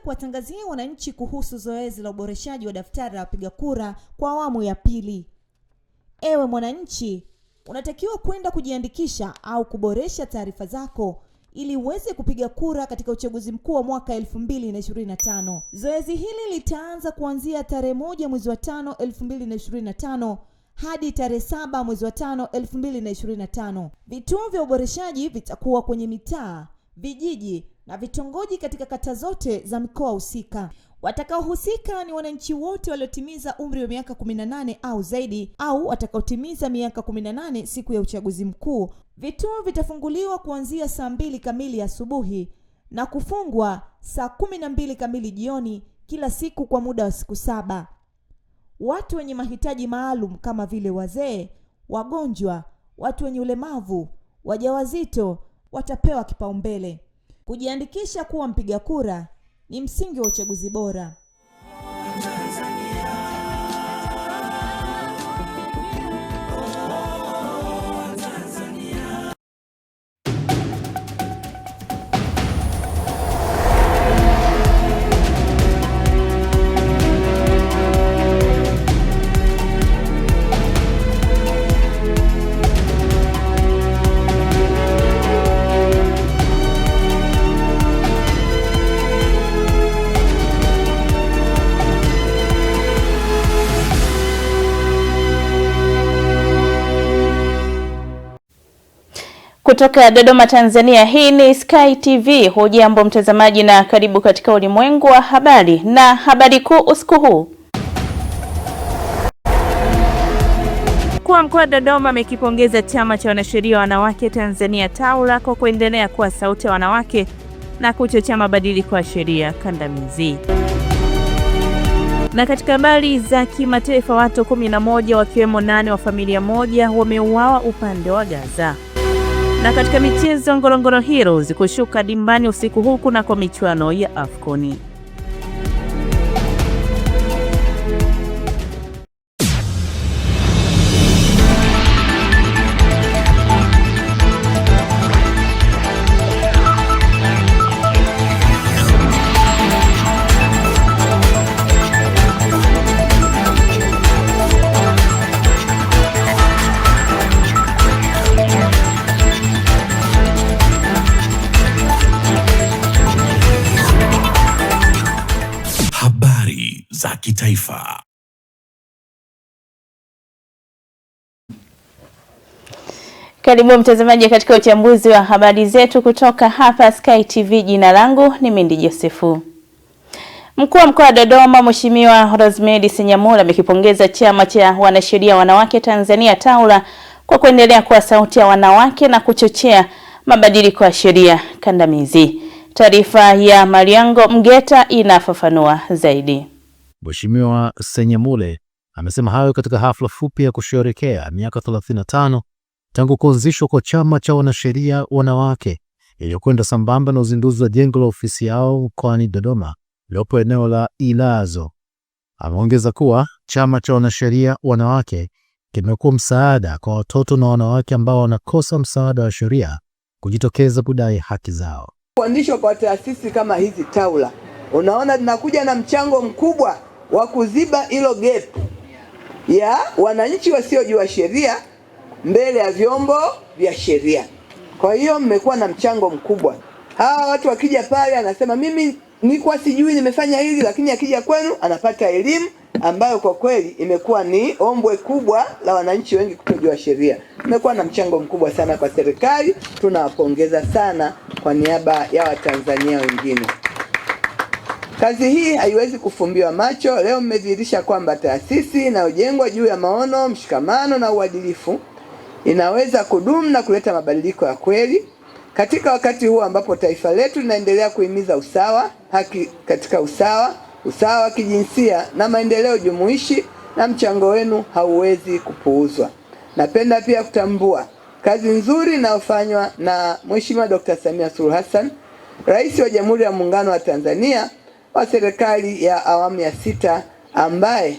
kuwatangazia wananchi kuhusu zoezi la uboreshaji wa daftari la wapiga kura kwa awamu ya pili. Ewe mwananchi, unatakiwa kwenda kujiandikisha au kuboresha taarifa zako ili uweze kupiga kura katika uchaguzi mkuu wa mwaka 2025. Zoezi hili litaanza kuanzia tarehe 1 mwezi wa 5 2025 hadi tarehe 7 mwezi wa 5 2025. Vituo vya uboreshaji vitakuwa kwenye mitaa, vijiji na vitongoji katika kata zote za mikoa husika. Watakaohusika ni wananchi wote waliotimiza umri wa miaka 18 au zaidi au watakaotimiza miaka 18 siku ya uchaguzi mkuu. Vituo vitafunguliwa kuanzia saa 2 kamili asubuhi na kufungwa saa 12 kamili jioni kila siku kwa muda wa siku 7. Watu wenye mahitaji maalum kama vile wazee, wagonjwa, watu wenye ulemavu, wajawazito watapewa kipaumbele. Kujiandikisha kuwa mpiga kura ni msingi wa uchaguzi bora. Kutoka Dodoma, Tanzania, hii ni Sky TV. Hujambo mtazamaji na karibu katika ulimwengu wa habari na habari kuu usiku huu. Mkuu wa mkoa wa Dodoma amekipongeza chama cha wanasheria wanawake Tanzania TAWLA kwa kuendelea kuwa sauti ya wanawake na kuchochea mabadiliko ya sheria kandamizi. Na katika habari za kimataifa, watu 11 wakiwemo 8 wa familia moja wameuawa upande wa Gaza. Na katika michezo, Ngorongoro Heroes kushuka dimbani usiku huu kunako michuano ya AFCON. za kitaifa. Karibu mtazamaji katika uchambuzi wa habari zetu kutoka hapa Sky TV. Jina langu ni Mindi Josefu. Mkuu wa mkoa wa Dodoma Mheshimiwa Rosemary Senyamula amekipongeza chama cha wanasheria wanawake Tanzania TAWLA kwa kuendelea kuwa sauti ya wanawake na kuchochea mabadiliko ya sheria kandamizi. Taarifa ya Mariango Mgeta inafafanua zaidi. Mheshimiwa Senyamule amesema hayo katika hafla fupi ya kusherehekea miaka 35 tangu kuanzishwa kwa chama cha wanasheria wanawake, iliyokwenda sambamba na uzinduzi wa jengo la ofisi yao mkoani Dodoma lilopo eneo la Ilazo. Ameongeza kuwa chama cha wanasheria wanawake kimekuwa msaada kwa watoto na wanawake ambao wanakosa msaada wa sheria kujitokeza kudai haki zao. Kuanzishwa kwa taasisi kama hizi TAWLA, unaona tunakuja na mchango mkubwa wa kuziba hilo gap ya wananchi wasiojua sheria mbele ya vyombo vya sheria. Kwa hiyo mmekuwa na mchango mkubwa. Hawa watu wakija pale anasema mimi nilikuwa sijui nimefanya hili, lakini akija kwenu anapata elimu ambayo kwa kweli imekuwa ni ombwe kubwa la wananchi wengi kutojua sheria. Mmekuwa na mchango mkubwa sana kwa serikali, tunawapongeza sana kwa niaba ya Watanzania wengine. Kazi hii haiwezi kufumbiwa macho. Leo mmedhihirisha kwamba taasisi inayojengwa juu ya maono, mshikamano na uadilifu inaweza kudumu na kuleta mabadiliko ya kweli katika wakati huu ambapo taifa letu linaendelea kuhimiza usawa, haki katika usawa wa kijinsia na maendeleo jumuishi, na mchango wenu hauwezi kupuuzwa. Napenda pia kutambua kazi nzuri inayofanywa na Mheshimiwa Dr. Samia Suluhu Hassan, Rais wa Jamhuri ya Muungano wa Tanzania, wa serikali ya awamu ya 6, ambaye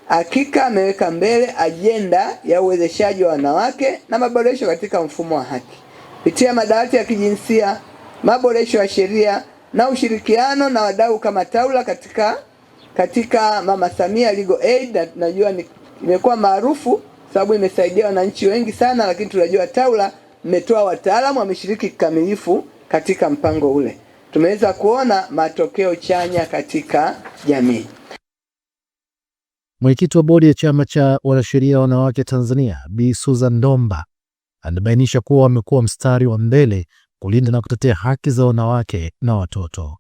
hakika ameweka mbele ajenda ya uwezeshaji wa wanawake na maboresho katika mfumo wa haki kupitia madawati ya kijinsia, maboresho ya sheria na ushirikiano na wadau kama TAWLA katika Mama Samia Legal Aid. Najua imekuwa maarufu sababu imesaidia wananchi wengi sana, lakini tunajua TAWLA mmetoa wataalamu wameshiriki kikamilifu katika mpango ule. Tumeweza kuona matokeo chanya katika jamii. Mwenyekiti wa bodi ya chama cha wanasheria wanawake Tanzania, Bi Susan Ndomba, anabainisha kuwa wamekuwa mstari wa mbele kulinda na kutetea haki za wanawake na watoto.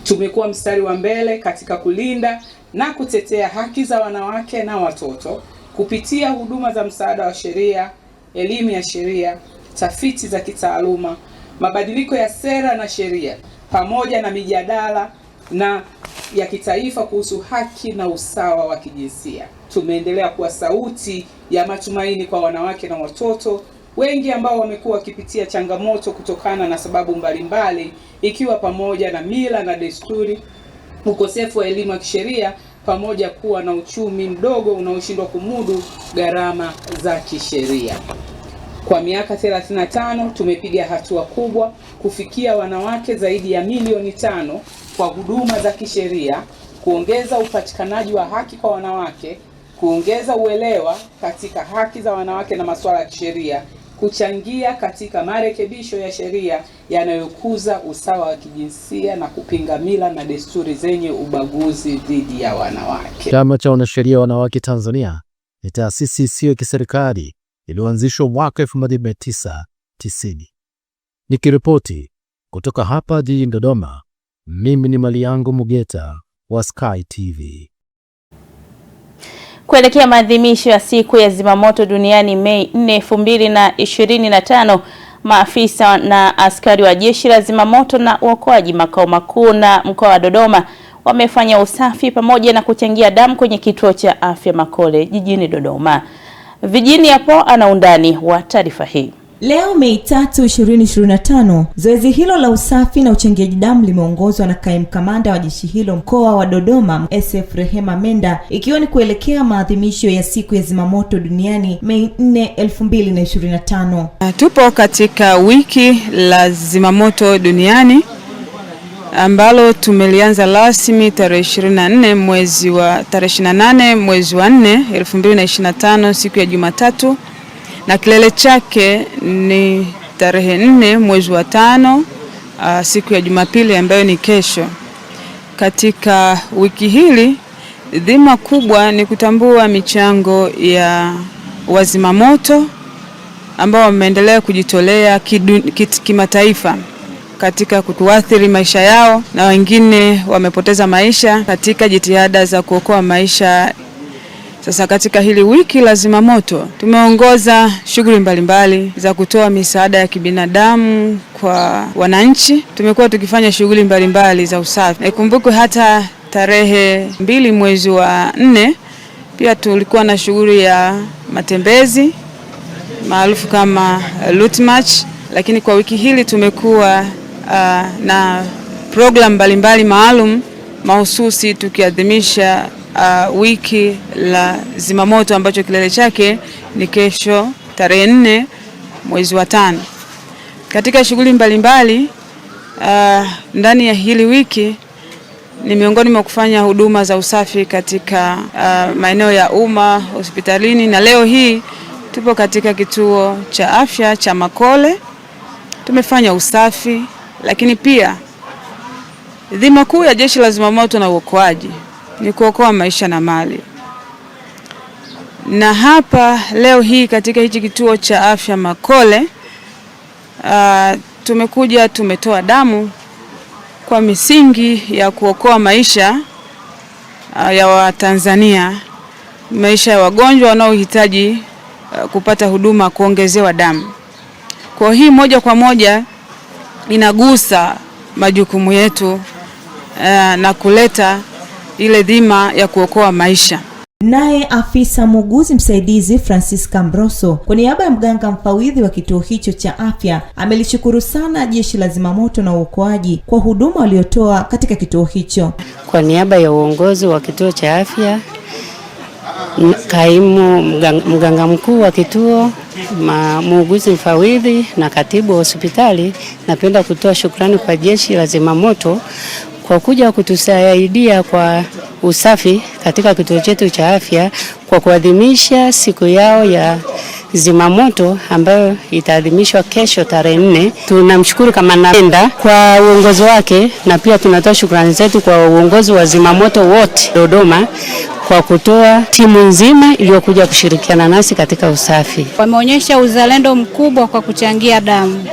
Tumekuwa mstari wa mbele katika kulinda na kutetea haki za wanawake na watoto kupitia huduma za msaada wa sheria, elimu ya sheria, tafiti za kitaaluma, mabadiliko ya sera na sheria, pamoja na mijadala ya kitaifa kuhusu haki na usawa wa kijinsia. Tumeendelea kuwa sauti ya matumaini kwa wanawake na watoto wengi ambao wamekuwa wakipitia changamoto kutokana na sababu mbalimbali, ikiwa pamoja na mila na desturi, ukosefu wa elimu ya kisheria, pamoja kuwa na uchumi mdogo unaoshindwa kumudu gharama za kisheria. Kwa miaka 35 tumepiga hatua kubwa kufikia wanawake zaidi ya milioni 5 kwa huduma za kisheria, kuongeza upatikanaji wa haki kwa wanawake, kuongeza uelewa katika haki za wanawake na masuala ya kisheria, kuchangia katika marekebisho ya sheria yanayokuza usawa wa kijinsia na kupinga mila na desturi zenye ubaguzi dhidi ya wanawake. Chama cha wanasheria wanawake Tanzania ni taasisi isiyo ya kiserikali iliyoanzishwa mwaka 1990. Nikiripoti kutoka hapa jijini Dodoma, mimi ni Maliango Mugeta wa Sky TV. Kuelekea maadhimisho ya siku ya zimamoto duniani Mei 4, 2025, maafisa na askari wa jeshi la zimamoto na uokoaji makao makuu na mkoa wa Dodoma wamefanya usafi pamoja na kuchangia damu kwenye kituo cha afya Makole jijini Dodoma. Vijini hapo ana undani wa taarifa hii. Leo Mei 3, 2025, zoezi hilo la usafi na uchangiaji damu limeongozwa na kaimu kamanda wa jeshi hilo mkoa wa Dodoma, SF Rehema Menda, ikiwa ni kuelekea maadhimisho ya siku ya zimamoto duniani Mei 4, 2025. Tupo katika wiki la zimamoto duniani ambalo tumelianza rasmi tarehe 28 mwezi wa 4 2025, siku ya Jumatatu, na kilele chake ni tarehe 4 mwezi wa 5, siku ya Jumapili ambayo ni kesho. Katika wiki hili dhima kubwa ni kutambua michango ya wazimamoto ambao wameendelea kujitolea kimataifa katika kutuathiri maisha yao, na wengine wamepoteza maisha katika jitihada za kuokoa maisha. Sasa katika hili wiki la zimamoto tumeongoza shughuli mbalimbali za kutoa misaada ya kibinadamu kwa wananchi. Tumekuwa tukifanya shughuli mbalimbali za usafi. Naikumbukwe hata tarehe 2 mwezi wa 4 pia tulikuwa na shughuli ya matembezi maarufu kama Route March, lakini kwa wiki hili tumekuwa na program mbalimbali maalum mahususi tukiadhimisha wiki la zimamoto ambacho kilele chake ni kesho tarehe 4 mwezi wa 5. Katika shughuli mbalimbali ndani ya hili wiki ni miongoni mwa kufanya huduma za usafi katika maeneo ya umma, hospitalini, na leo hii tupo katika kituo cha afya cha Makole. Tumefanya usafi, lakini pia dhima kuu ya jeshi la zimamoto na uokoaji ni kuokoa maisha na mali. Na hapa leo hii katika hichi kituo cha afya Makole tumetoa damu kwa misingi ya kuokoa maisha ya Watanzania, maisha ya wagonjwa wanaohitaji kupata huduma kuongezewa damu. Kwa hii moja kwa moja inagusa majukumu yetu na kuleta ile dhima ya kuokoa maisha. Naye afisa muuguzi msaidizi Francisca Mbroso kwa niaba ya mganga mfawidhi wa kituo hicho cha afya amelishukuru sana jeshi la zimamoto na uokoaji kwa huduma waliotoa katika kituo hicho. Kwa niaba ya uongozi wa kituo cha afya, kaimu mganga mkuu wa kituo muuguzi mfawidhi na katibu wa hospitali, napenda kutoa shukrani kwa Jeshi la Zimamoto kwa kuja kutusaidia kwa usafi katika kituo chetu cha afya kwa kuadhimisha siku yao ya Zimamoto ambayo itaadhimishwa kesho tarehe 4. Tunamshukuru kama napenda kwa uongozi wake, na pia tunatoa shukrani zetu kwa uongozi wa Zimamoto wote Dodoma kwa kutoa timu nzima iliyokuja kushirikiana nasi katika usafi. Wameonyesha uzalendo mkubwa kwa kuchangia damu,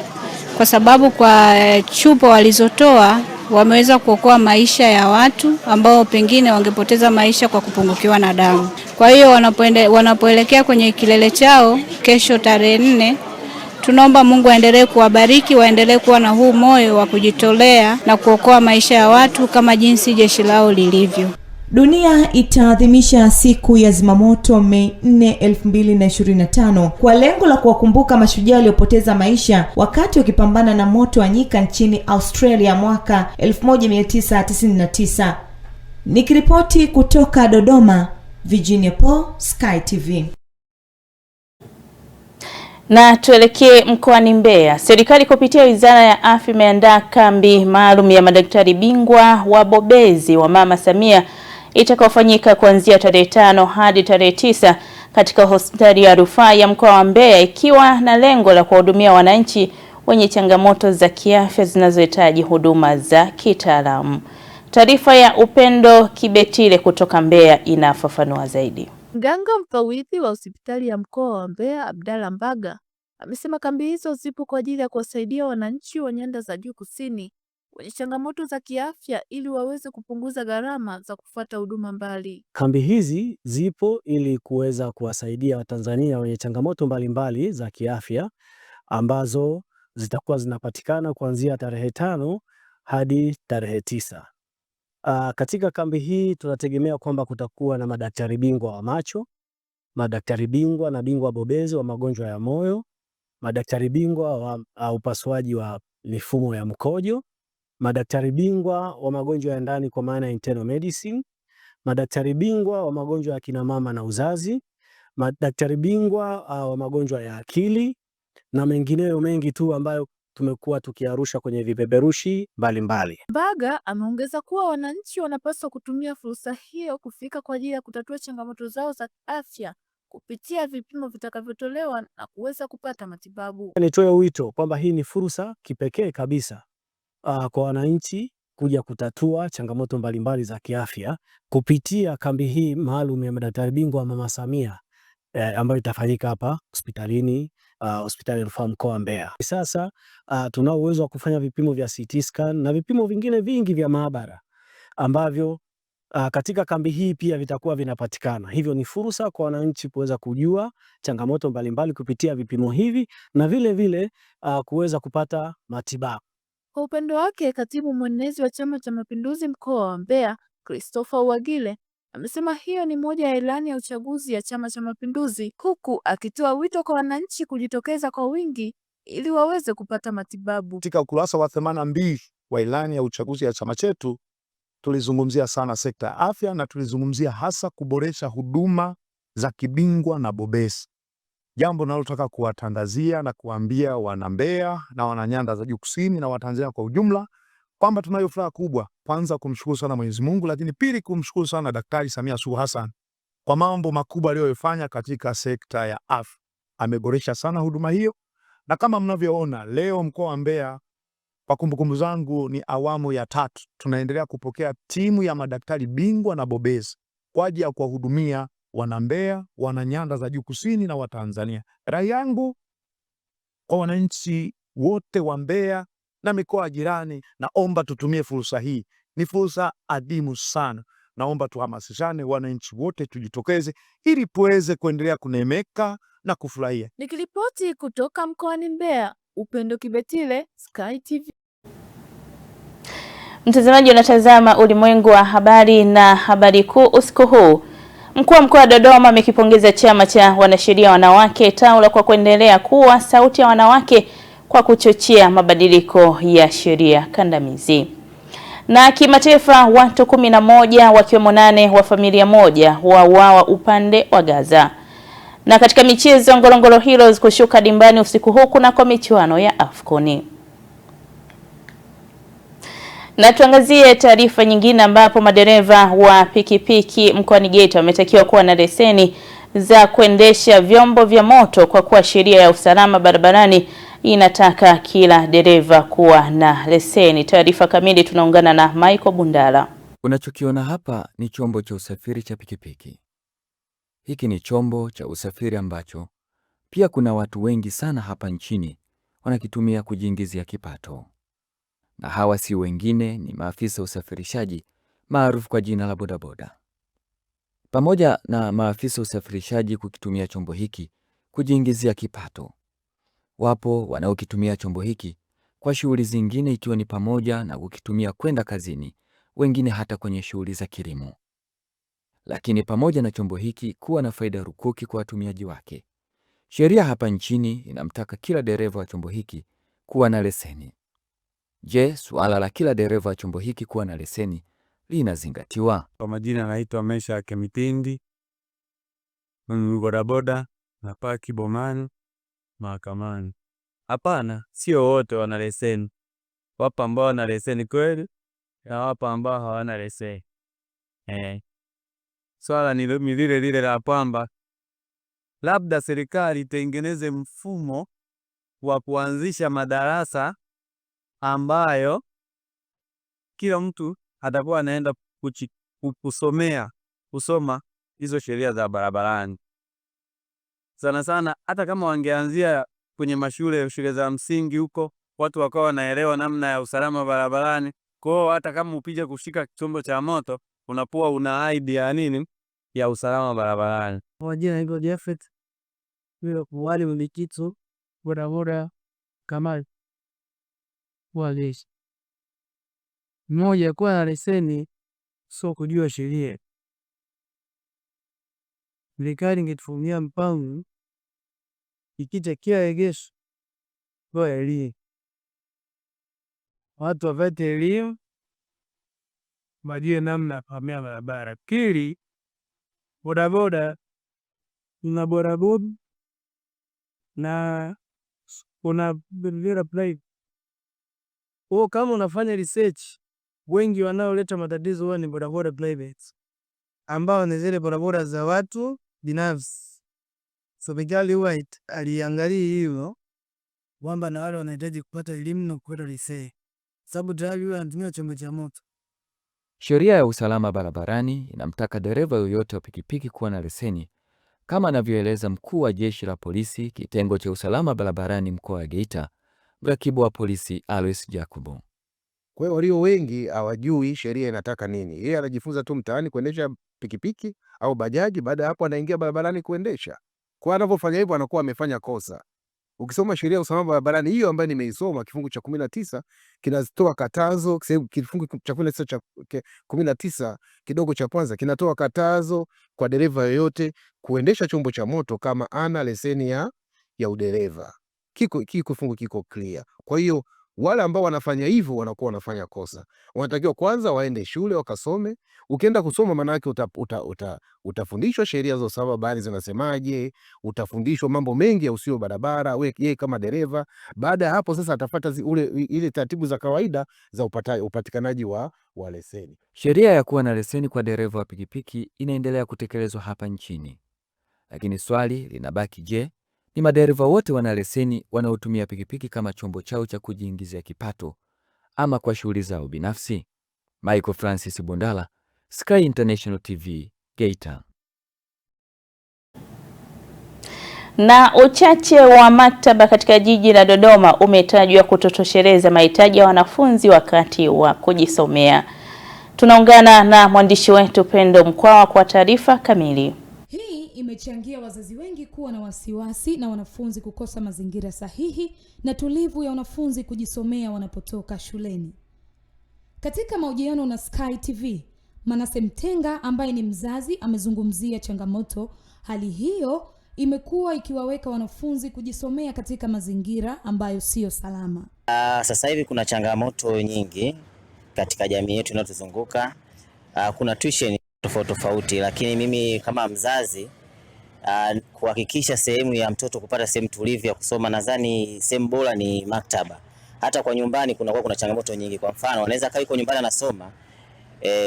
kwa sababu kwa chupa walizotoa wameweza kuokoa maisha ya watu ambao pengine wangepoteza maisha kwa kupungukiwa na damu. Kwa hiyo wanapoelekea kwenye kilele chao kesho tarehe 4, tunaomba Mungu aendelee kuwabariki, waendelee kuwa na huu moyo wa kujitolea na kuokoa maisha ya watu kama jinsi jeshi lao lilivyo. Dunia itaadhimisha siku ya Zimamoto Mei 4, 2025 kwa lengo la kuwakumbuka mashujaa waliopoteza maisha wakati wakipambana na moto wa nyika nchini Australia mwaka 1999. Nikiripoti kutoka Dodoma, Virginia Paul, Sky TV. Na tuelekee mkoani Mbeya. Serikali kupitia Wizara ya Afya imeandaa kambi maalum ya madaktari bingwa wabobezi wa Mama Samia itakaofanyika kuanzia tarehe 5 hadi tarehe 9 katika hospitali ya rufaa ya mkoa wa Mbeya, ikiwa na lengo la kuwahudumia wananchi wenye changamoto za kiafya zinazohitaji huduma za kitaalamu. Taarifa ya Upendo Kibetile kutoka Mbeya inafafanua zaidi. Mganga mfawidhi wa hospitali ya mkoa wa Mbeya, Abdalla Mbaga, amesema kambi hizo zipo kwa ajili ya kuwasaidia wananchi wa nyanda za juu kusini wenye changamoto za kiafya ili waweze kupunguza gharama za kufuata huduma mbali. Kambi hizi zipo ili kuweza kuwasaidia Watanzania wenye changamoto mbalimbali za kiafya ambazo zitakuwa zinapatikana kuanzia tarehe 5 hadi tarehe 9. Katika kambi hii tunategemea kwamba kutakuwa na madaktari bingwa wa macho, madaktari bingwa na bingwa bobezi wa magonjwa ya moyo, madaktari bingwa wa upasuaji wa mifumo ya mkojo, madaktari bingwa wa magonjwa ya ndani kwa maana internal medicine, madaktari bingwa wa magonjwa ya kina mama na uzazi, madaktari bingwa wa magonjwa ya akili na mengineyo mengi tu ambayo tumekuwa tukiarusha kwenye vipeperushi mbalimbali. Mbaga ameongeza kuwa wananchi wanapaswa kutumia fursa hiyo kufika kwa ajili ya kutatua changamoto zao za afya kupitia vipimo vitakavyotolewa na kuweza kupata matibabu. Nitoe wito kwamba hii ni fursa kipekee kabisa kwa wananchi kuja kutatua changamoto mbalimbali za kiafya kupitia kambi hii maalum ya madaktari bingwa wa Mama Samia ambayo itafanyika hapa hospitalini, hospitali ya rufaa mkoa wa Mbeya. Sasa tunao uwezo wa kufanya vipimo vya CT scan na vipimo vingine vingi vya maabara ambavyo katika kambi hii pia vitakuwa vinapatikana. Hivyo ni fursa kwa wananchi kuweza kujua changamoto mbalimbali kupitia vipimo hivi na vile vile kuweza kupata matibabu. Kwa upande wake, katibu mwenezi wa Chama cha Mapinduzi mkoa wa Mbeya, Christopher Uwagile, amesema hiyo ni moja ya ilani ya uchaguzi ya Chama cha Mapinduzi, huku akitoa wito kwa wananchi kujitokeza kwa wingi ili waweze kupata matibabu. Katika ukurasa wa 82 wa ilani ya uchaguzi ya chama chetu tulizungumzia sana sekta ya afya na tulizungumzia hasa kuboresha huduma za kibingwa na bobezi. Jambo nalotaka kuwatangazia na kuambia wana Mbeya na wana nyanda za juu kusini na Watanzania kwa ujumla kwamba tunayo furaha kubwa, kwanza kumshukuru sana Mwenyezi Mungu, lakini pili kumshukuru sana Daktari Samia Suluhu Hassan kwa mambo makubwa aliyofanya katika sekta ya afya. Ameboresha sana huduma hiyo, na kama mnavyoona leo mkoa wa Mbeya, kwa kumbukumbu zangu ni awamu ya 3, tunaendelea kupokea timu ya madaktari bingwa na bobezi kwa ajili ya kuwahudumia wana Mbeya, wana nyanda za juu kusini na Watanzania. Rai yangu kwa wananchi wote wa Mbeya na mikoa jirani, naomba tutumie fursa hii. Ni fursa adimu sana. Naomba tuhamasishane, wananchi wote tujitokeze ili tuweze kuendelea kunemeka na kufurahia. Nikiripoti kutoka mkoani Mbeya, Upendo Kibetile, Sky TV. Mtazamaji unatazama Ulimwengu wa Habari na habari kuu usiku huu. Mkuu wa mkoa wa Dodoma amekipongeza chama cha wanasheria wanawake TAWLA kwa kuendelea kuwa sauti ya wanawake kwa kuchochea mabadiliko ya sheria kandamizi. Na kimataifa, watu 11 wakiwemo 8 wa familia moja wauawa upande wa Gaza. Na katika michezo, Ngorongoro Heroes kushuka dimbani usiku huu kunako michuano ya AFCON. Na tuangazie taarifa nyingine ambapo madereva wa pikipiki mkoani Geita wametakiwa kuwa na leseni za kuendesha vyombo vya moto kwa kuwa sheria ya usalama barabarani inataka kila dereva kuwa na leseni. Taarifa kamili tunaungana na Michael Bundala. Unachokiona hapa ni chombo cha usafiri cha pikipiki. Hiki ni chombo cha usafiri ambacho pia kuna watu wengi sana hapa nchini wanakitumia kujiingizia kipato. Na hawa si wengine ni maafisa usafirishaji maarufu kwa jina la bodaboda. Pamoja na maafisa usafirishaji kukitumia chombo hiki kujiingizia kipato, wapo wanaokitumia chombo hiki kwa shughuli zingine, ikiwa ni pamoja na kukitumia kwenda kazini, wengine hata kwenye shughuli za kilimo. Lakini pamoja na chombo hiki kuwa na faida rukuki kwa watumiaji wake, sheria hapa nchini inamtaka kila dereva wa chombo hiki kuwa na leseni. Je, suala la kila dereva wa chombo hiki kuwa na leseni linazingatiwa? Kwa majina naitwa Mesha Mitindi, bodaboda na paki Bomani Mahakamani. Hapana, sio wote wana leseni. Wapo ambao wana leseni kweli na wapo ambao hawana leseni. Swala ni lile la kwamba labda serikali itengeneze mfumo wa kuanzisha madarasa ambayo kila mtu atakuwa anaenda kusoma hizo sheria za barabarani. Sana sana hata kama wangeanzia kwenye shule za msingi huko, watu wakawa wanaelewa namna ya usalama barabarani. Kwa hiyo hata kama upige kushika chombo cha moto, unakuwa una idea ya nini ya usalama barabarani. Kwa jina hilo Jeffet, bila kuwali mbikitu bodaboda kama waleshi. Mmoja kuwa na leseni sio kujua sheria. Serikali ingetufungia mpango ikija kila egesho kwa elimu. Watu wapate elimu, wajue namna ya kuhamia barabara. Pili, bodaboda na bodaboda na kuna bila play. Kama unafanya research, wengi wanaoleta matatizo huwa ni bodaboda private, ambao ni zile bodaboda za watu binafsi. Serikali huwa aliangalia hilo kwamba na wale wanahitaji kupata elimu na kupata leseni, sababu tayari wanatumia chombo cha moto. Sheria ya usalama barabarani inamtaka dereva yoyote wa pikipiki kuwa na leseni, kama anavyoeleza mkuu wa jeshi la polisi kitengo cha usalama barabarani mkoa wa Geita, mrakibu wa polisi Alois Jacobo. Kwa hiyo walio wengi hawajui sheria inataka nini. Yeye anajifunza tu mtaani kuendesha pikipiki au bajaji, baada hapo anaingia barabarani kuendesha. Kwa anavyofanya hivyo anakuwa amefanya kosa. Ukisoma sheria ya usalama barabarani hiyo ambayo nimeisoma, kifungu cha 19 kinatoa katazo. Kifungu cha 19 kidogo cha kwanza kinatoa katazo kwa dereva yoyote kuendesha chombo cha moto kama ana leseni ya udereva. Kifungu kiko clear. Kwa hiyo wale ambao wanafanya hivyo wanakuwa wanafanya kosa. Wanatakiwa kwanza waende shule wakasome. Ukienda kusoma maana yake utafundishwa sheria za usalama barabarani zinasemaje, utafundishwa mambo mengi ya usio barabara yeye kama dereva. Baada ya hapo sasa atafuata ile taratibu za kawaida za upatikanaji wa leseni. Sheria ya kuwa na leseni kwa dereva wa pikipiki inaendelea kutekelezwa hapa nchini. Lakini swali linabaki, je, ni madereva wote wana leseni wanaotumia pikipiki kama chombo chao cha kujiingizia kipato ama kwa shughuli zao binafsi? Michael Francis Bundala, Sky International TV, Geita. Na uchache wa maktaba katika jiji la Dodoma umetajwa kutotosheleza mahitaji ya wanafunzi wakati wa kujisomea. Tunaungana na mwandishi wetu Pendo Mkwawa kwa taarifa kamili. Hii imechangia wazazi wengi kuwa na wasiwasi na wanafunzi kukosa mazingira sahihi na tulivu ya wanafunzi kujisomea wanapotoka shuleni. Katika mahojiano na Sky TV, Manase Mtenga ambaye ni mzazi amezungumzia changamoto hali hiyo imekuwa ikiwaweka wanafunzi kujisomea katika mazingira ambayo sio salama. Sasa hivi kuna changamoto nyingi katika jamii yetu inayotuzunguka. Kuna tuition tofauti, lakini mimi kama mzazi kuhakikisha sehemu ya mtoto kupata sehemu tulivu ya kusoma. Nadhani sehemu bora ni maktaba. Hata kwa nyumbani kuna changamoto nyingi. Kwa mfano, anaweza kaa yuko nyumbani anasoma,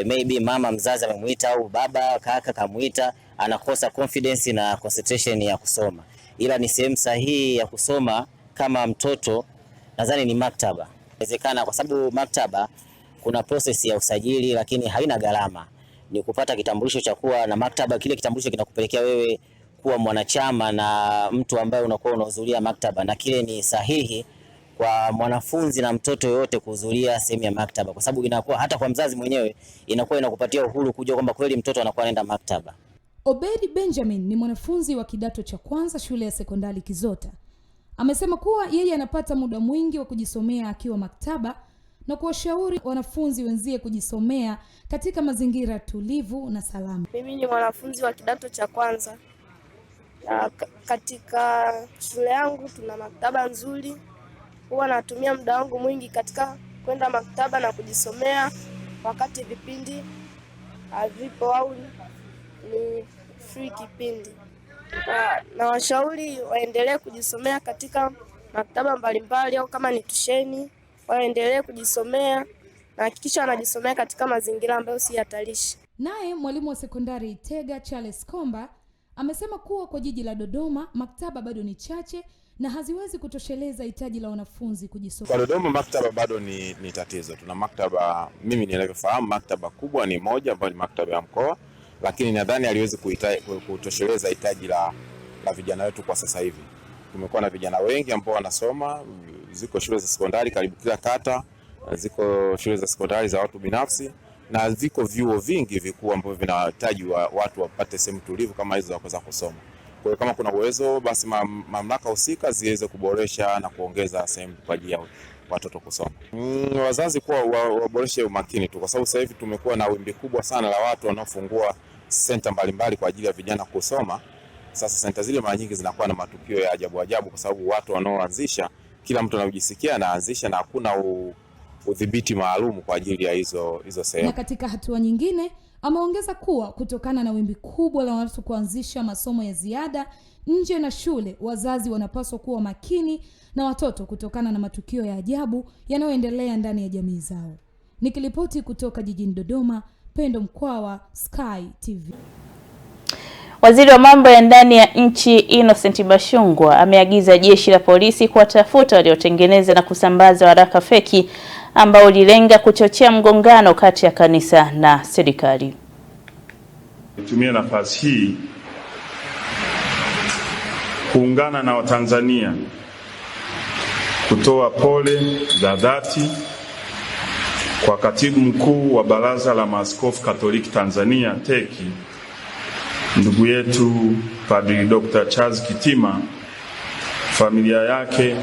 maybe mama mzazi amemuita au baba kaka kamuita, anakosa confidence na concentration ya kusoma. Ila ni sehemu sahihi ya kusoma kama mtoto, nadhani ni maktaba. Inawezekana kwa sababu maktaba kuna process ya usajili, lakini haina gharama. Ni kupata kitambulisho cha kuwa na maktaba. Kile kitambulisho kinakupelekea wewe kuwa mwanachama na mtu ambaye unakuwa unahudhuria maktaba, na kile ni sahihi kwa mwanafunzi na mtoto yote kuhudhuria sehemu ya maktaba, kwa sababu inakuwa hata kwa mzazi mwenyewe inakuwa inakupatia uhuru kujua kwamba kweli mtoto anakuwa anaenda maktaba. Obedi Benjamin ni mwanafunzi wa kidato cha kwanza shule ya sekondari Kizota. Amesema kuwa yeye anapata muda mwingi wa kujisomea akiwa maktaba na kuwashauri wanafunzi wenzie kujisomea katika mazingira tulivu na salama. Mimi ni mwanafunzi wa kidato cha kwanza. Katika shule yangu tuna maktaba nzuri. Huwa natumia muda wangu mwingi katika kwenda maktaba na kujisomea wakati vipindi havipo au ni free kipindi. Na washauri waendelee kujisomea katika maktaba mbalimbali, au kama ni tusheni waendelee kujisomea na hakikisha wanajisomea katika mazingira ambayo si hatarishi. Naye mwalimu wa sekondari Itega Charles Komba amesema kuwa kwa jiji la Dodoma maktaba bado ni chache na haziwezi kutosheleza hitaji la wanafunzi kujisomea. Kwa Dodoma maktaba bado ni tatizo. Tuna maktaba, mimi ninavyofahamu, maktaba kubwa ni moja ambayo ni maktaba ya mkoa, lakini nadhani haliwezi kutosheleza hitaji la vijana wetu kwa sasa hivi. Tumekuwa na vijana wengi ambao wanasoma, ziko shule za sekondari karibu kila kata, ziko shule za sekondari za watu binafsi, na viko vyuo vingi vikuu ambavyo vinahitaji watu wapate sehemu tulivu kama hizo za kuweza kusoma. Kwa hiyo kama kuna uwezo, basi mamlaka husika ziweze kuboresha na kuongeza sehemu kwa ajili ya watoto kusoma. Wazazi kuwa waboreshe umakini tu, kwa sababu sasa hivi tumekuwa na wimbi kubwa sana la watu wanaofungua senta mbalimbali kwa ajili ya vijana kusoma. Sasa senta zile mara nyingi zinakuwa na matukio ya ajabu ajabu, kwa sababu watu wanaoanzisha, kila mtu anajisikia anaanzisha na hakuna udhibiti maalum kwa ajili ya hizo sehemu. Na katika hatua nyingine ameongeza kuwa kutokana na wimbi kubwa la watu kuanzisha masomo ya ziada nje na shule, wazazi wanapaswa kuwa makini na watoto kutokana na matukio ya ajabu yanayoendelea ndani ya jamii zao. Nikiripoti kutoka jijini Dodoma, Pendo Mkwawa, Sky TV. Waziri wa mambo ya ndani ya nchi Innocent Bashungwa ameagiza jeshi la polisi kuwatafuta waliotengeneza na kusambaza waraka feki ambao ulilenga kuchochea mgongano kati ya kanisa na serikali. Nitumie nafasi hii kuungana na Watanzania kutoa pole za dhati kwa Katibu Mkuu wa Baraza la Maaskofu Katoliki Tanzania TEC, ndugu yetu Padri Dr. Charles Kitima, familia yake,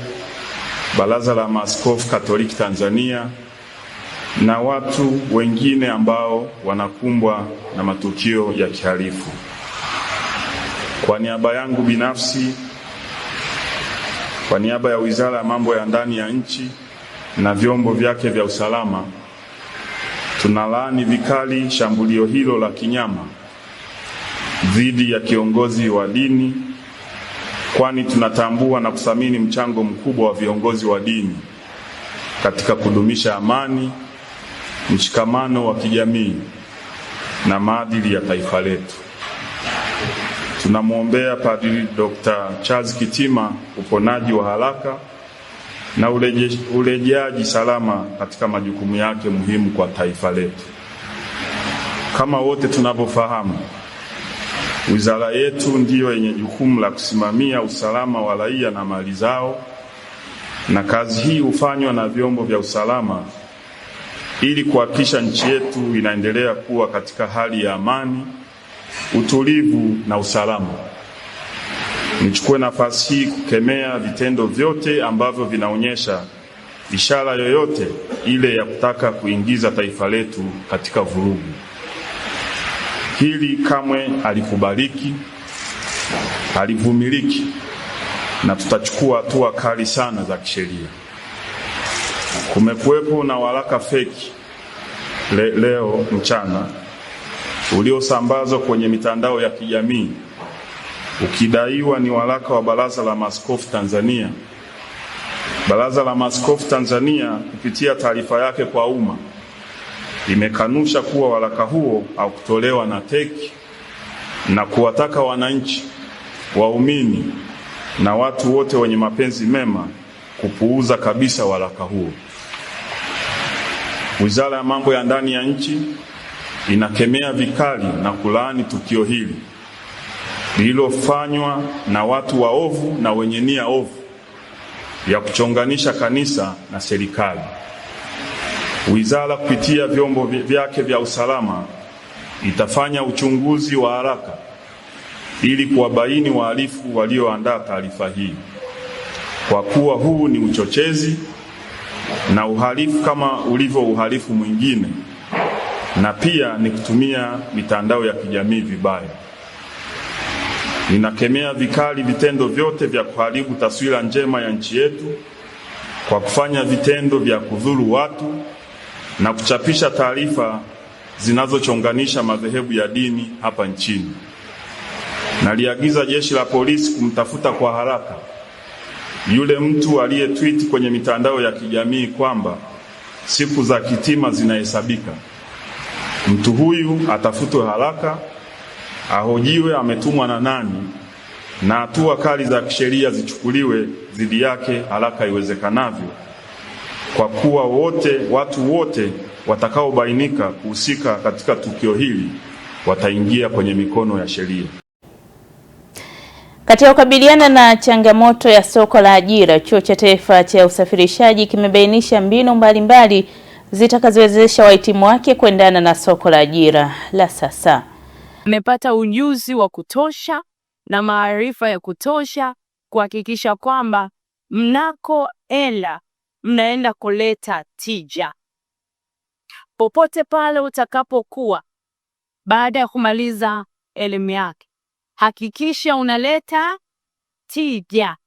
Baraza la Maaskofu Katoliki Tanzania na watu wengine ambao wanakumbwa na matukio ya kihalifu. Kwa niaba yangu binafsi, kwa niaba ya Wizara ya Mambo ya Ndani ya Nchi na vyombo vyake vya usalama, tunalaani vikali shambulio hilo la kinyama dhidi ya kiongozi wa dini, kwani tunatambua na kuthamini mchango mkubwa wa viongozi wa dini katika kudumisha amani, mshikamano wa kijamii na maadili ya taifa letu. Tunamwombea Padri Dr. Charles Kitima uponaji wa haraka na urejeaji salama katika majukumu yake muhimu kwa taifa letu. Kama wote tunavyofahamu, wizara yetu ndiyo yenye jukumu la kusimamia usalama wa raia na mali zao, na kazi hii hufanywa na vyombo vya usalama ili kuhakikisha nchi yetu inaendelea kuwa katika hali ya amani, utulivu na usalama. Nichukue nafasi hii kukemea vitendo vyote ambavyo vinaonyesha ishara yoyote ile ya kutaka kuingiza taifa letu katika vurugu. Hili kamwe halikubaliki, halivumiliki, na tutachukua hatua kali sana za kisheria. Kumekuwepo na waraka feki leo mchana uliosambazwa kwenye mitandao ya kijamii ukidaiwa ni waraka wa Baraza la Maaskofu Tanzania. Baraza la Maaskofu Tanzania kupitia taarifa yake kwa umma imekanusha kuwa waraka huo haukutolewa na TEC na kuwataka wananchi, waumini na watu wote wenye mapenzi mema kupuuza kabisa waraka huo. Wizara ya Mambo ya Ndani ya nchi inakemea vikali na kulaani tukio hili lililofanywa na watu waovu na wenye nia ovu ya kuchonganisha kanisa na serikali. Wizara kupitia vyombo vyake vya usalama itafanya uchunguzi wa haraka ili kuwabaini wahalifu walioandaa taarifa hii, kwa kuwa huu ni uchochezi na uhalifu kama ulivyo uhalifu mwingine, na pia ni kutumia mitandao ya kijamii vibaya. Ninakemea vikali vitendo vyote vya kuharibu taswira njema ya nchi yetu kwa kufanya vitendo vya kudhuru watu na kuchapisha taarifa zinazochonganisha madhehebu ya dini hapa nchini. Naliagiza jeshi la polisi kumtafuta kwa haraka yule mtu aliyetweet kwenye mitandao ya kijamii kwamba siku za kitima zinahesabika. Mtu huyu atafutwe haraka, ahojiwe ametumwa na nani, na hatua kali za kisheria zichukuliwe dhidi yake haraka iwezekanavyo, kwa kuwa watu wote watakaobainika kuhusika katika tukio hili wataingia kwenye mikono ya sheria. Katika kukabiliana na changamoto ya soko la ajira, Chuo cha Taifa cha Usafirishaji kimebainisha mbinu mbalimbali zitakazowezesha wahitimu wake kuendana na soko la ajira la sasa. Amepata ujuzi wa kutosha na maarifa ya kutosha kuhakikisha kwamba mnakoenda mnaenda kuleta tija. Popote pale utakapokuwa baada ya kumaliza elimu yake, hakikisha unaleta tija.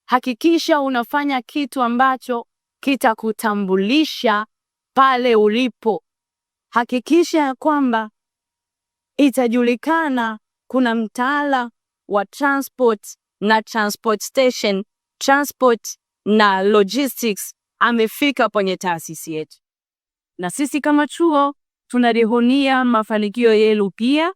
Hakikisha unafanya kitu ambacho kitakutambulisha pale ulipo. Hakikisha kwamba itajulikana kuna mtaala wa transport na transportation, transport na logistics amefika kwenye taasisi yetu. Na sisi kama chuo tunarihonia mafanikio yenu pia.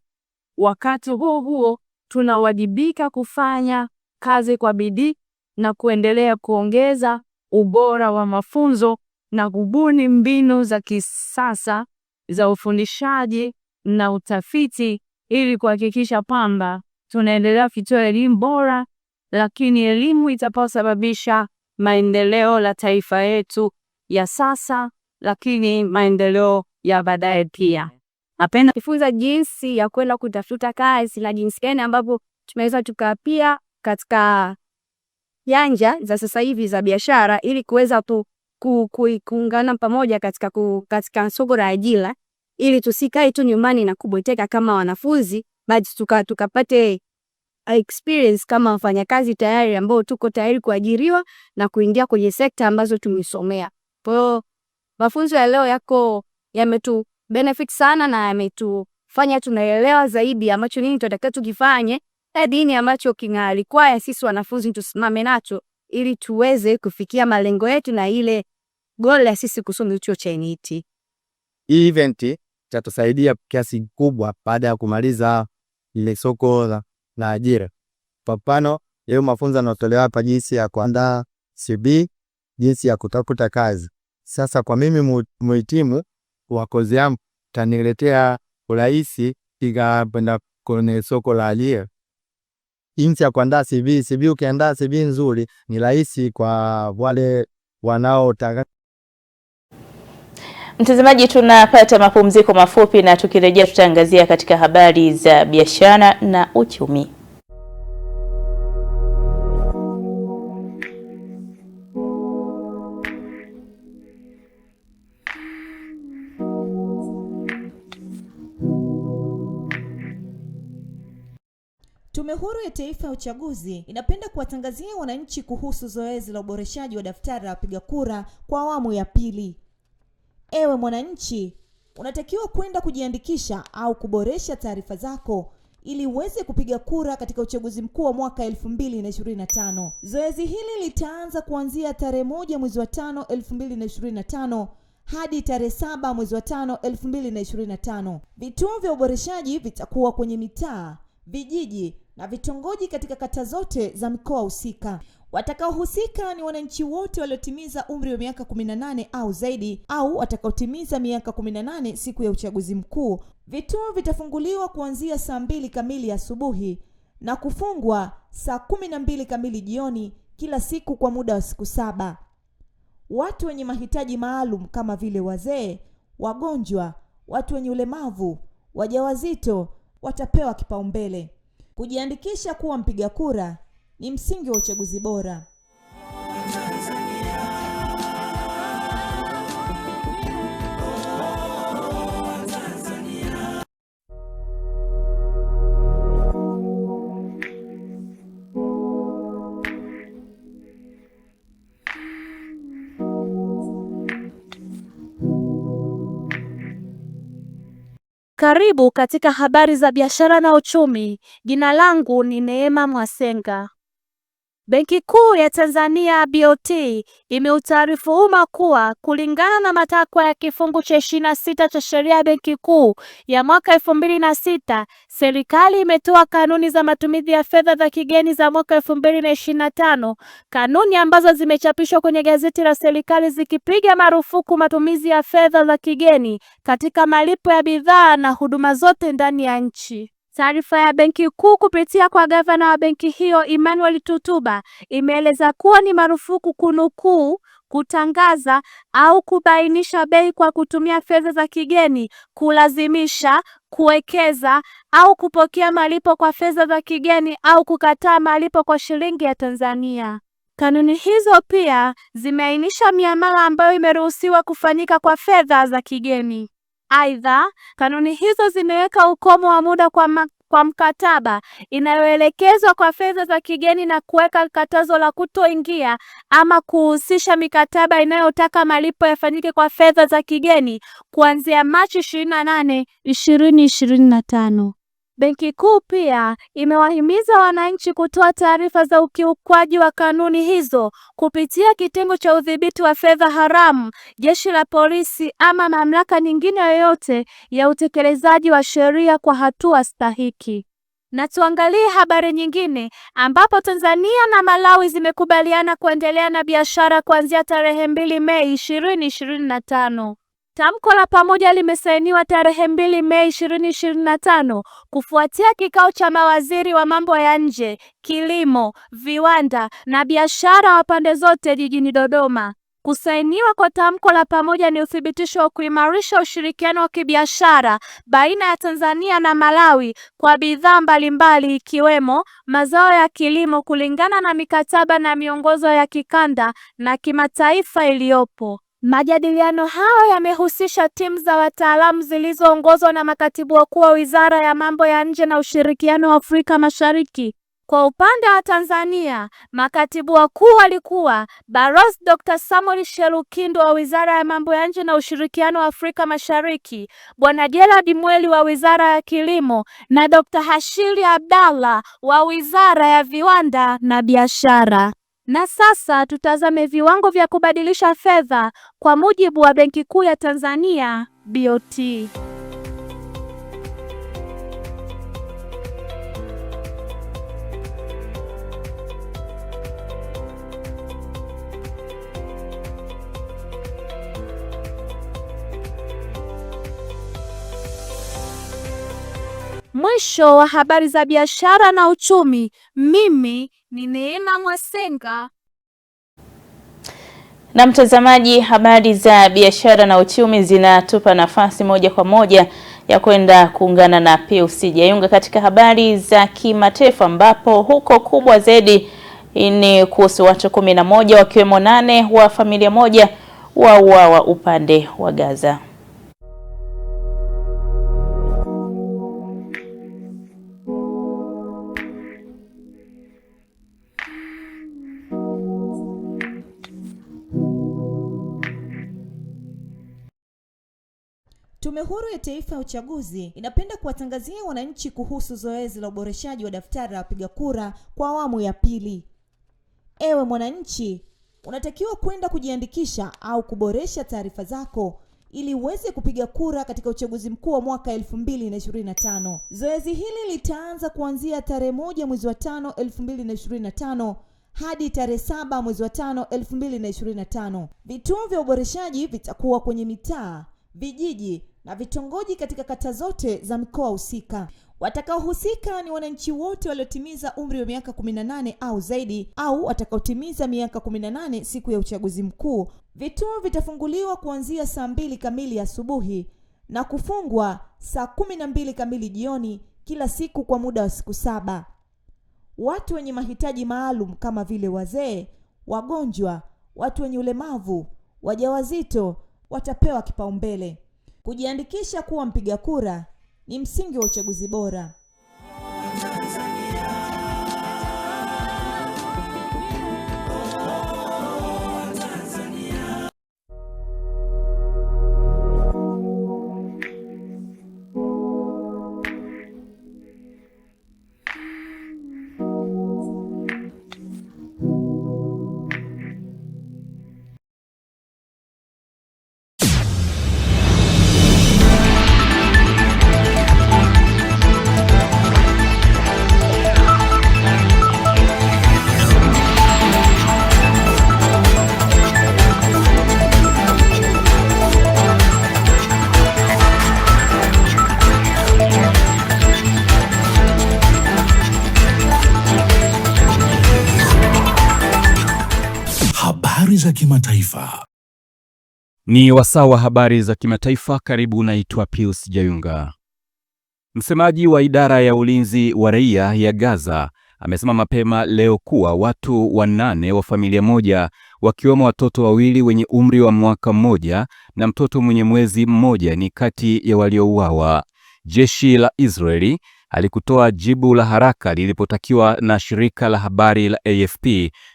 Wakati huo tunawajibika kufanya kazi kwa bidii na kuendelea kuongeza ubora wa mafunzo na kubuni mbinu za kisasa za ufundishaji na utafiti ili kuhakikisha kwamba tunaendelea kutoa elimu bora, lakini elimu itakaosababisha maendeleo la taifa yetu ya sasa, lakini maendeleo ya baadaye pia. Napenda kujifunza jinsi ya kwenda kutafuta kazi na jinsi gani ambapo tunaweza tukapia katika nyanja za sasa hivi za biashara ili kuweza kuungana pamoja katika soko la ajira, ili tusikae tu nyumbani na kubweteka kama wanafunzi, bali tukapate experience kama wafanyakazi tayari ambao tuko tayari kuajiriwa na kuingia kwenye sekta ambazo tumesomea. Kwa hiyo mafunzo ya leo yametu benefit sana na yametufanya tunaelewa zaidi ambacho nini tunataka tukifanye na dini ambacho kinalikwaya sisi wanafunzi tusimame nacho ili tuweze kufikia malengo yetu na ile goal ya sisi kusoma chuo cha NIT. Hii event itatusaidia kiasi kikubwa baada ya kumaliza ile soko la ajira. Kwa mfano, yale mafunzo yanayotolewa hapa, jinsi ya kuandaa CV, jinsi ya kutafuta kazi. Sasa kwa mimi muhitimu wa kozi yangu taniletea urahisi kwenda kwenye soko la ajira. Jinsi ya kuandaa CV, ukiandaa CV nzuri ni rahisi kwa wale wanaotaka. Mtazamaji, tunapata mapumziko mafupi na tukirejea tutaangazia katika habari za biashara na uchumi. Tume Huru ya Taifa ya Uchaguzi inapenda kuwatangazia wananchi kuhusu zoezi la uboreshaji wa daftari la wapiga kura kwa awamu ya pili. Ewe mwananchi, unatakiwa kwenda kujiandikisha au kuboresha taarifa zako ili uweze kupiga kura katika uchaguzi mkuu wa mwaka 2025. Zoezi hili litaanza kuanzia tarehe 1 mwezi wa 5 2025 hadi tarehe 7 mwezi wa 5 2025. Vituo vya uboreshaji vitakuwa kwenye mitaa, vijiji na vitongoji katika kata zote za mikoa husika. Watakaohusika ni wananchi wote waliotimiza umri wa miaka 18 au zaidi, au watakaotimiza miaka 18 siku ya uchaguzi mkuu. Vituo vitafunguliwa kuanzia saa 2 kamili asubuhi na kufungwa saa 12 kamili jioni kila siku kwa muda wa siku 7. Watu wenye mahitaji maalum kama vile wazee, wagonjwa, watu wenye ulemavu, wajawazito watapewa kipaumbele. Kujiandikisha kuwa mpiga kura ni msingi wa uchaguzi bora. Karibu katika habari za biashara na uchumi. Jina langu ni Neema Mwasenga. Benki Kuu ya Tanzania BOT imeutaarifu umma kuwa kulingana na matakwa ya kifungu cha 26 cha sheria ya Benki Kuu ya mwaka 2006, serikali imetoa kanuni za matumizi ya fedha za kigeni za mwaka 2025, kanuni ambazo zimechapishwa kwenye gazeti la serikali zikipiga marufuku matumizi ya fedha za kigeni katika malipo ya bidhaa na huduma zote ndani ya nchi. Taarifa ya Benki Kuu kupitia kwa gavana wa benki hiyo Emmanuel Tutuba imeeleza kuwa ni marufuku kunukuu, kutangaza au kubainisha bei kwa kutumia fedha za kigeni, kulazimisha, kuwekeza au kupokea malipo kwa fedha za kigeni au kukataa malipo kwa shilingi ya Tanzania. Kanuni hizo pia zimeainisha miamala ambayo imeruhusiwa kufanyika kwa fedha za kigeni. Aidha, kanuni hizo zimeweka ukomo wa muda kwa mkataba inayoelekezwa kwa fedha za kigeni na kuweka katazo la kutoingia ama kuhusisha mikataba inayotaka malipo yafanyike kwa fedha za kigeni kuanzia Machi 28, 2025. Benki Kuu pia imewahimiza wananchi kutoa taarifa za ukiukwaji wa kanuni hizo kupitia kitengo cha udhibiti wa fedha haramu, jeshi la polisi ama mamlaka nyingine yoyote ya utekelezaji wa sheria kwa hatua stahiki. Na tuangalie habari nyingine ambapo Tanzania na Malawi zimekubaliana kuendelea na biashara kuanzia tarehe 2 Mei 2025. Tamko la pamoja limesainiwa tarehe 2 Mei 2025 kufuatia kikao cha mawaziri wa mambo ya nje, kilimo, viwanda na biashara wa pande zote jijini Dodoma. Kusainiwa kwa tamko la pamoja ni uthibitisho wa kuimarisha ushirikiano wa kibiashara baina ya Tanzania na Malawi kwa bidhaa mbalimbali ikiwemo mazao ya kilimo kulingana na mikataba na miongozo ya kikanda na kimataifa iliyopo. Majadiliano hayo yamehusisha timu za wataalamu zilizoongozwa na makatibu wakuu wa Wizara ya Mambo ya Nje na Ushirikiano wa Afrika Mashariki. Kwa upande wa Tanzania, makatibu wakuu walikuwa Balozi Dr. Samuel Sherukindo wa Wizara ya Mambo ya Nje na Ushirikiano wa Afrika Mashariki, Bwana Gerald Mweli wa Wizara ya Kilimo na Dr. Hashiri Abdallah wa Wizara ya Viwanda na Biashara. Na sasa tutazame viwango vya kubadilisha fedha kwa mujibu wa Benki Kuu ya Tanzania BOT. Mwisho wa habari za biashara na uchumi. Mimi ni Neema Mwasenga. Na mtazamaji, habari za biashara na uchumi zinatupa nafasi moja kwa moja ya kwenda kuungana na Pius Jayunga katika habari za kimataifa, ambapo huko kubwa zaidi ni kuhusu watu 11 wakiwemo 8 wa familia moja wauawa upande wa Gaza. Tume Huru ya Taifa ya Uchaguzi inapenda kuwatangazia wananchi kuhusu zoezi la uboreshaji wa daftari la wapiga kura kwa awamu ya pili. Ewe mwananchi, unatakiwa kwenda kujiandikisha au kuboresha taarifa zako ili uweze kupiga kura katika uchaguzi mkuu wa mwaka 2025. Zoezi hili litaanza kuanzia tarehe 1 mwezi wa 5 2025 hadi tarehe 7 mwezi wa 5 2025. Vituo vya uboreshaji vitakuwa kwenye mitaa, vijiji na vitongoji katika kata zote za mkoa husika. Watakaohusika ni wananchi wote waliotimiza umri wa miaka 18 au zaidi au watakaotimiza miaka 18 siku ya uchaguzi mkuu. Vituo vitafunguliwa kuanzia saa 2 kamili asubuhi na kufungwa saa 12 kamili jioni kila siku kwa muda wa siku 7. Watu wenye mahitaji maalum kama vile wazee, wagonjwa, watu wenye ulemavu, wajawazito watapewa kipaumbele. Kujiandikisha kuwa mpiga kura ni msingi wa uchaguzi bora. Habari za kimataifa. Ni wasaa wa habari za kimataifa. Karibu, naitwa Pius Jayunga. Msemaji wa idara ya ulinzi wa raia ya Gaza amesema mapema leo kuwa watu 8 wa familia moja, wakiwemo watoto 2 wenye umri wa mwaka mmoja na mtoto mwenye mwezi mmoja, ni kati ya waliouawa. Jeshi la Israeli alikutoa jibu la haraka lilipotakiwa na shirika la habari la AFP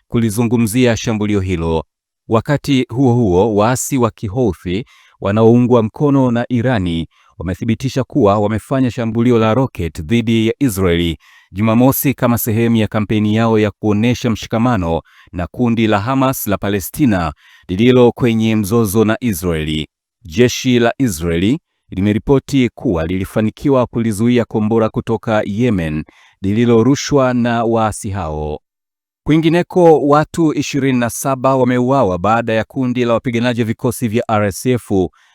kulizungumzia shambulio hilo. Wakati huo huo, waasi wa Kihouthi wanaoungwa mkono na Irani wamethibitisha kuwa wamefanya shambulio la rocket dhidi ya Israeli Jumamosi kama sehemu ya kampeni yao ya kuonesha mshikamano na kundi la Hamas la Palestina lililo kwenye mzozo na Israeli. Jeshi la Israeli limeripoti kuwa lilifanikiwa kulizuia kombora kutoka Yemen lililorushwa na waasi hao. Kwingineko, watu 27 wameuawa baada ya kundi la wapiganaji vikosi vya RSF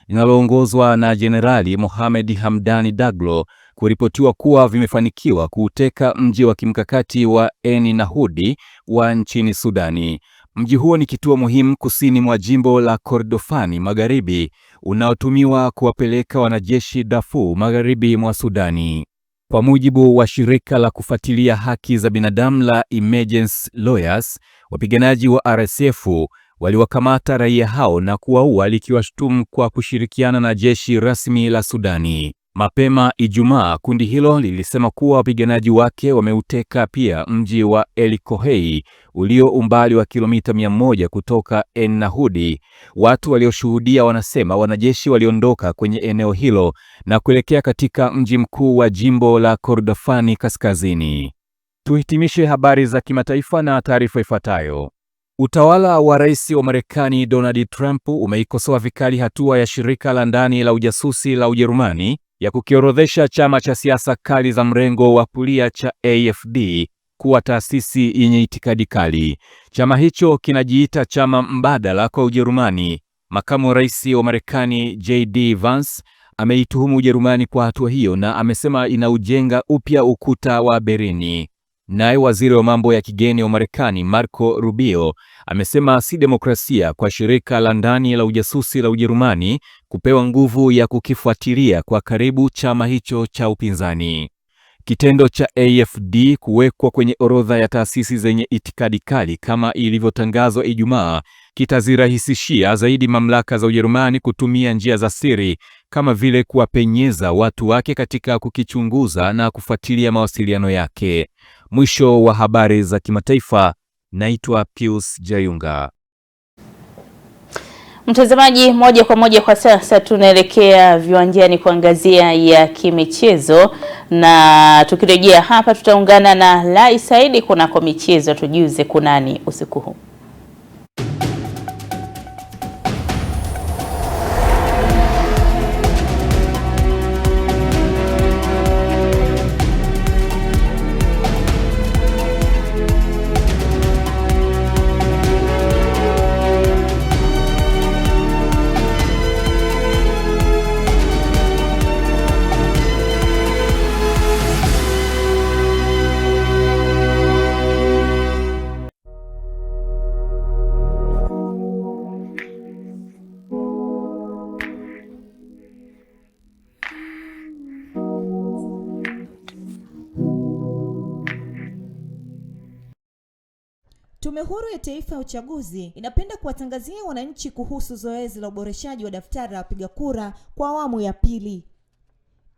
linaloongozwa na Jenerali Mohamed Hamdani Daglo kuripotiwa kuwa vimefanikiwa kuuteka mji wa kimkakati wa Eni Nahudi wa nchini Sudani. Mji huo ni kituo muhimu kusini mwa jimbo la Kordofani Magharibi unaotumiwa kuwapeleka wanajeshi Darfur magharibi mwa Sudani. Kwa mujibu wa shirika la kufuatilia haki za binadamu la Emergency Lawyers, wapiganaji wa RSF waliwakamata raia hao na kuwaua likiwashutumu kwa kushirikiana na jeshi rasmi la Sudani. Mapema Ijumaa, kundi hilo lilisema kuwa wapiganaji wake wameuteka pia mji wa El Kohei ulio umbali wa kilomita 100 kutoka En Nahudi. Watu walioshuhudia wanasema wanajeshi waliondoka kwenye eneo hilo na kuelekea katika mji mkuu wa jimbo la Kordofani kaskazini. Tuhitimishe habari za kimataifa na taarifa ifuatayo. Utawala wa Rais wa Marekani Donald Trump umeikosoa vikali hatua ya shirika la ndani la ujasusi la Ujerumani ya kukiorodhesha chama cha siasa kali za mrengo wa kulia cha AfD kuwa taasisi yenye itikadi kali. Chama hicho kinajiita chama mbadala kwa Ujerumani. Makamu wa Rais wa Marekani JD Vance ameituhumu Ujerumani kwa hatua hiyo na amesema inaujenga upya ukuta wa Berlin. Naye waziri wa mambo ya kigeni wa Marekani Marco Rubio amesema si demokrasia kwa shirika la ndani la ujasusi la Ujerumani kupewa nguvu ya kukifuatilia kwa karibu chama hicho cha upinzani. Kitendo cha AfD kuwekwa kwenye orodha ya taasisi zenye itikadi kali kama ilivyotangazwa Ijumaa kitazirahisishia zaidi mamlaka za Ujerumani kutumia njia za siri kama vile kuwapenyeza watu wake katika kukichunguza na kufuatilia mawasiliano yake. Mwisho wa habari za kimataifa. Naitwa Pius Jayunga. Mtazamaji, moja kwa moja kwa sasa tunaelekea viwanjani kuangazia ya kimichezo, na tukirejea hapa tutaungana na Lai Saidi kunako michezo, tujuze kunani usiku huu. Tume Huru ya Taifa ya Uchaguzi inapenda kuwatangazia wananchi kuhusu zoezi la uboreshaji wa daftari la wapiga kura kwa awamu ya pili.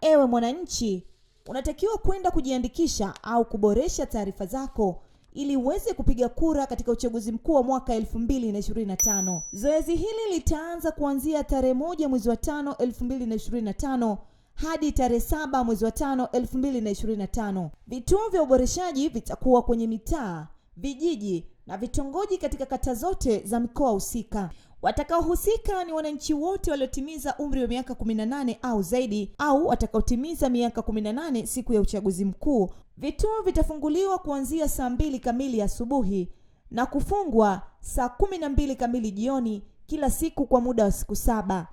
Ewe mwananchi, unatakiwa kwenda kujiandikisha au kuboresha taarifa zako ili uweze kupiga kura katika uchaguzi mkuu wa mwaka 2025. Zoezi hili litaanza kuanzia tarehe 1 mwezi wa 5 2025 hadi tarehe 7 mwezi wa 5 2025. Vituo vya uboreshaji vitakuwa kwenye mitaa, vijiji na vitongoji katika kata zote za mkoa husika. Watakaohusika ni wananchi wote waliotimiza umri wa miaka 18 au zaidi, au watakaotimiza miaka 18 siku ya uchaguzi mkuu. Vituo vitafunguliwa kuanzia saa 2 kamili asubuhi na kufungwa saa 12 kamili jioni kila siku kwa muda wa siku 7.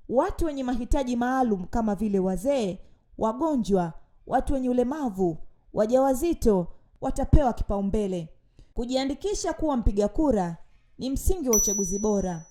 Watu wenye mahitaji maalum kama vile wazee, wagonjwa, watu wenye ulemavu, wajawazito watapewa kipaumbele. Kujiandikisha kuwa mpiga kura ni msingi wa uchaguzi bora.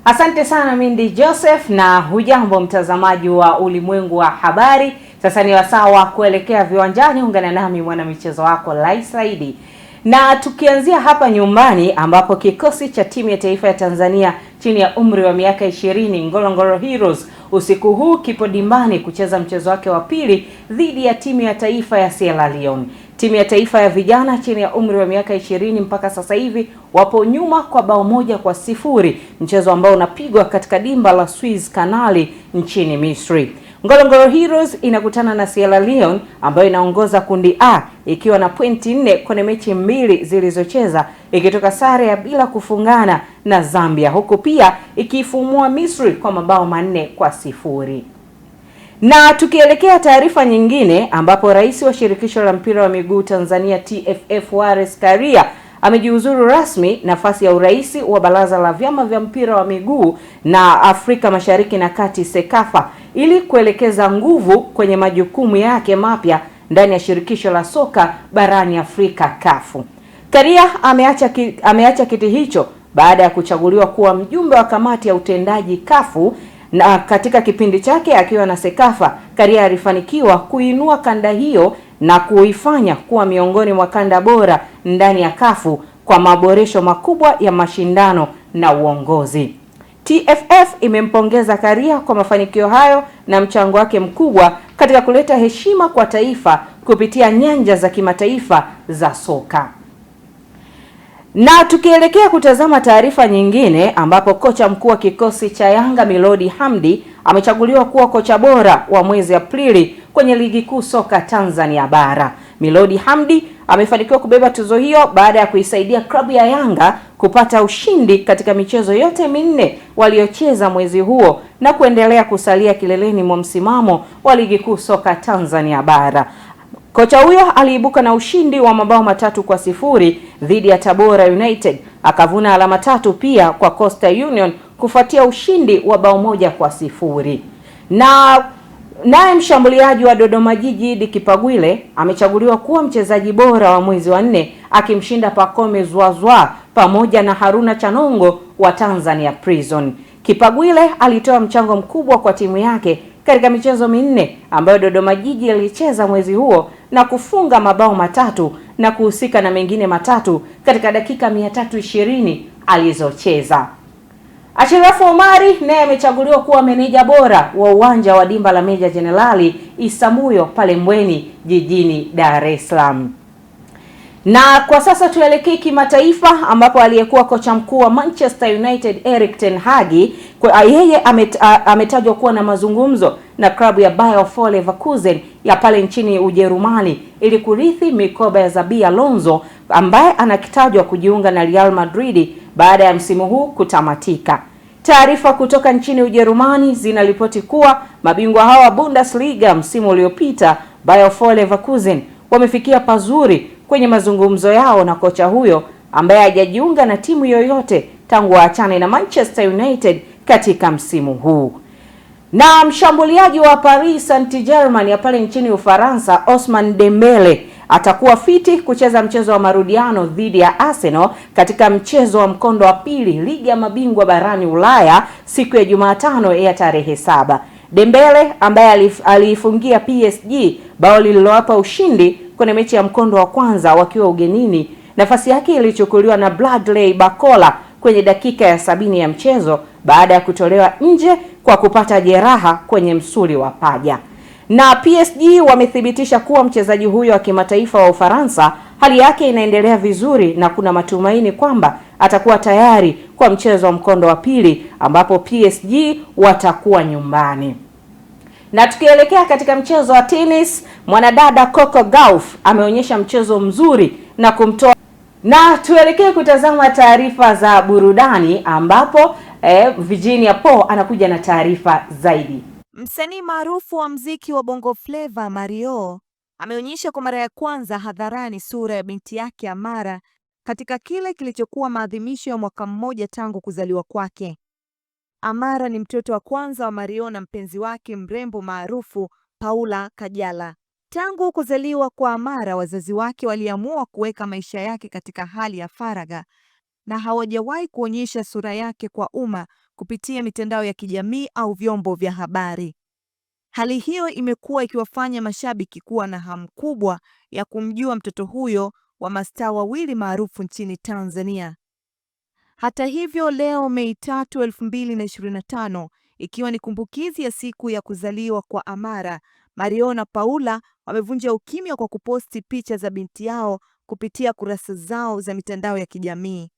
Asante sana Mindy Joseph, na hujambo mtazamaji wa Ulimwengu wa Habari. Sasa ni wasaa wa kuelekea viwanjani. Ungana nami mwana michezo wako Lai Saidi. Na tukianzia hapa nyumbani ambapo kikosi cha timu ya taifa ya Tanzania chini ya umri wa miaka 20 Ngorongoro Heroes usiku huu kipo dimbani kucheza mchezo wake wa pili dhidi ya timu ya taifa ya Sierra Leone. Timu ya taifa ya vijana chini ya umri wa miaka 20 mpaka sasa hivi wapo nyuma kwa bao 1-0, mchezo ambao unapigwa katika dimba la Suez Canal nchini Misri. Ngorongoro Heroes inakutana na Sierra Leone ambayo inaongoza kundi A ikiwa na pointi 4 kwenye mechi 2 zilizocheza, ikitoka sare ya bila kufungana na Zambia, huku pia ikifumua Misri kwa mabao 4-0. Na tukielekea taarifa nyingine ambapo rais wa shirikisho la mpira wa miguu Tanzania TFF Wallace Karia amejiuzuru rasmi nafasi ya urais wa baraza la vyama vya mpira wa miguu na Afrika Mashariki na Kati Sekafa ili kuelekeza nguvu kwenye majukumu yake mapya ndani ya shirikisho la soka barani Afrika CAF. Karia ameacha kiti hicho baada ya kuchaguliwa kuwa mjumbe wa kamati ya utendaji CAF, na katika kipindi chake akiwa na Sekafa, Karia alifanikiwa kuinua kanda hiyo na kuifanya kuwa miongoni mwa kanda bora ndani ya CAF kwa maboresho makubwa ya mashindano na uongozi. TFF imempongeza Karia kwa mafanikio hayo na mchango wake mkubwa katika kuleta heshima kwa taifa kupitia nyanja za kimataifa za soka. Na tukielekea kutazama taarifa nyingine ambapo kocha mkuu wa kikosi cha Yanga Milodi Hamdi amechaguliwa kuwa kocha bora wa mwezi Aprili kwenye ligi kuu soka Tanzania bara. Milodi Hamdi amefanikiwa kubeba tuzo hiyo baada ya kuisaidia klabu ya Yanga kupata ushindi katika michezo yote 4 waliocheza mwezi huo na kuendelea kusalia kileleni mwa msimamo wa ligi kuu soka Tanzania bara. Kocha huyo aliibuka na ushindi wa mabao 3-0 dhidi ya Tabora United, akavuna alama 3 pia kwa Coastal Union kufuatia ushindi wa bao 1-0. Na Naye mshambuliaji wa Dodoma Jiji Idi Kipagwile amechaguliwa kuwa mchezaji bora wa mwezi wa 4 akimshinda Pacome Zouzoua pamoja na Haruna Chanongo wa Tanzania Prison. Kipagwile alitoa mchango mkubwa kwa timu yake katika michezo minne ambayo Dodoma Jiji ilicheza mwezi huo na kufunga mabao 3 na kuhusika na mengine 3 katika dakika 320 alizocheza. Ashirafu Omari naye amechaguliwa kuwa meneja bora wa uwanja wa dimba la Meja Jenerali Isamuyo pale Mbweni jijini Dar es Salaam. Na kwa sasa tuelekee kimataifa ambapo aliyekuwa kocha mkuu wa Manchester United Erik ten Hag yeye ametajwa kuwa na mazungumzo na klabu ya Bayer Leverkusen ya pale nchini Ujerumani ili kurithi mikoba ya Xabi Alonso ambaye anakitajwa kujiunga na Real Madrid baada ya msimu huu kutamatika. Taarifa kutoka nchini Ujerumani zinaripoti kuwa mabingwa hawa Bundesliga msimu uliopita Bayer Leverkusen wamefikia pazuri kwenye mazungumzo yao na kocha huyo ambaye hajajiunga na timu yoyote tangu waachane na Manchester United katika msimu huu. Na mshambuliaji wa Paris Saint-Germain ya pale nchini Ufaransa Ousmane Dembele atakuwa fiti kucheza mchezo wa marudiano dhidi ya Arsenal katika mchezo wa mkondo wa pili ligi ya mabingwa barani Ulaya siku ya Jumatano ya tarehe 7. Dembele ambaye aliifungia PSG bao lililowapa ushindi kwenye mechi ya mkondo wa kwanza wakiwa ugenini, nafasi yake ilichukuliwa na Bradley Barcola kwenye dakika ya 70 ya mchezo baada ya kutolewa nje kwa kupata jeraha kwenye msuli wa paja. Na PSG wamethibitisha kuwa mchezaji huyo wa kimataifa wa Ufaransa hali yake inaendelea vizuri na kuna matumaini kwamba atakuwa tayari kwa mchezo wa mkondo wa pili ambapo PSG watakuwa nyumbani. Na tukielekea katika mchezo wa tennis, mwanadada Coco Gauff ameonyesha mchezo mzuri na kumtoa. Na tuelekee kutazama taarifa za burudani ambapo Virginia Paul anakuja na taarifa zaidi. Msanii maarufu wa mziki wa Bongo Flava Mario ameonyesha kwa mara ya kwanza hadharani sura ya binti yake Amara katika kile kilichokuwa maadhimisho ya mwaka mmoja tangu kuzaliwa kwake. Amara ni mtoto wa kwanza wa Mario na mpenzi wake mrembo maarufu Paula Kajala. Tangu kuzaliwa kwa Amara, wazazi wake waliamua kuweka maisha yake katika hali ya faragha na hawajawahi kuonyesha sura yake kwa umma kupitia mitandao ya kijamii au vyombo vya habari. Hali hiyo imekuwa ikiwafanya mashabiki kuwa na hamu kubwa ya kumjua mtoto huyo wa mastaa wawili maarufu nchini Tanzania. Hata hivyo, leo Mei 3, 2025, ikiwa ni kumbukizi ya siku ya kuzaliwa kwa Amara, Mario na Paula wamevunja ukimya kwa kuposti picha za binti yao kupitia kurasa zao za mitandao ya kijamii.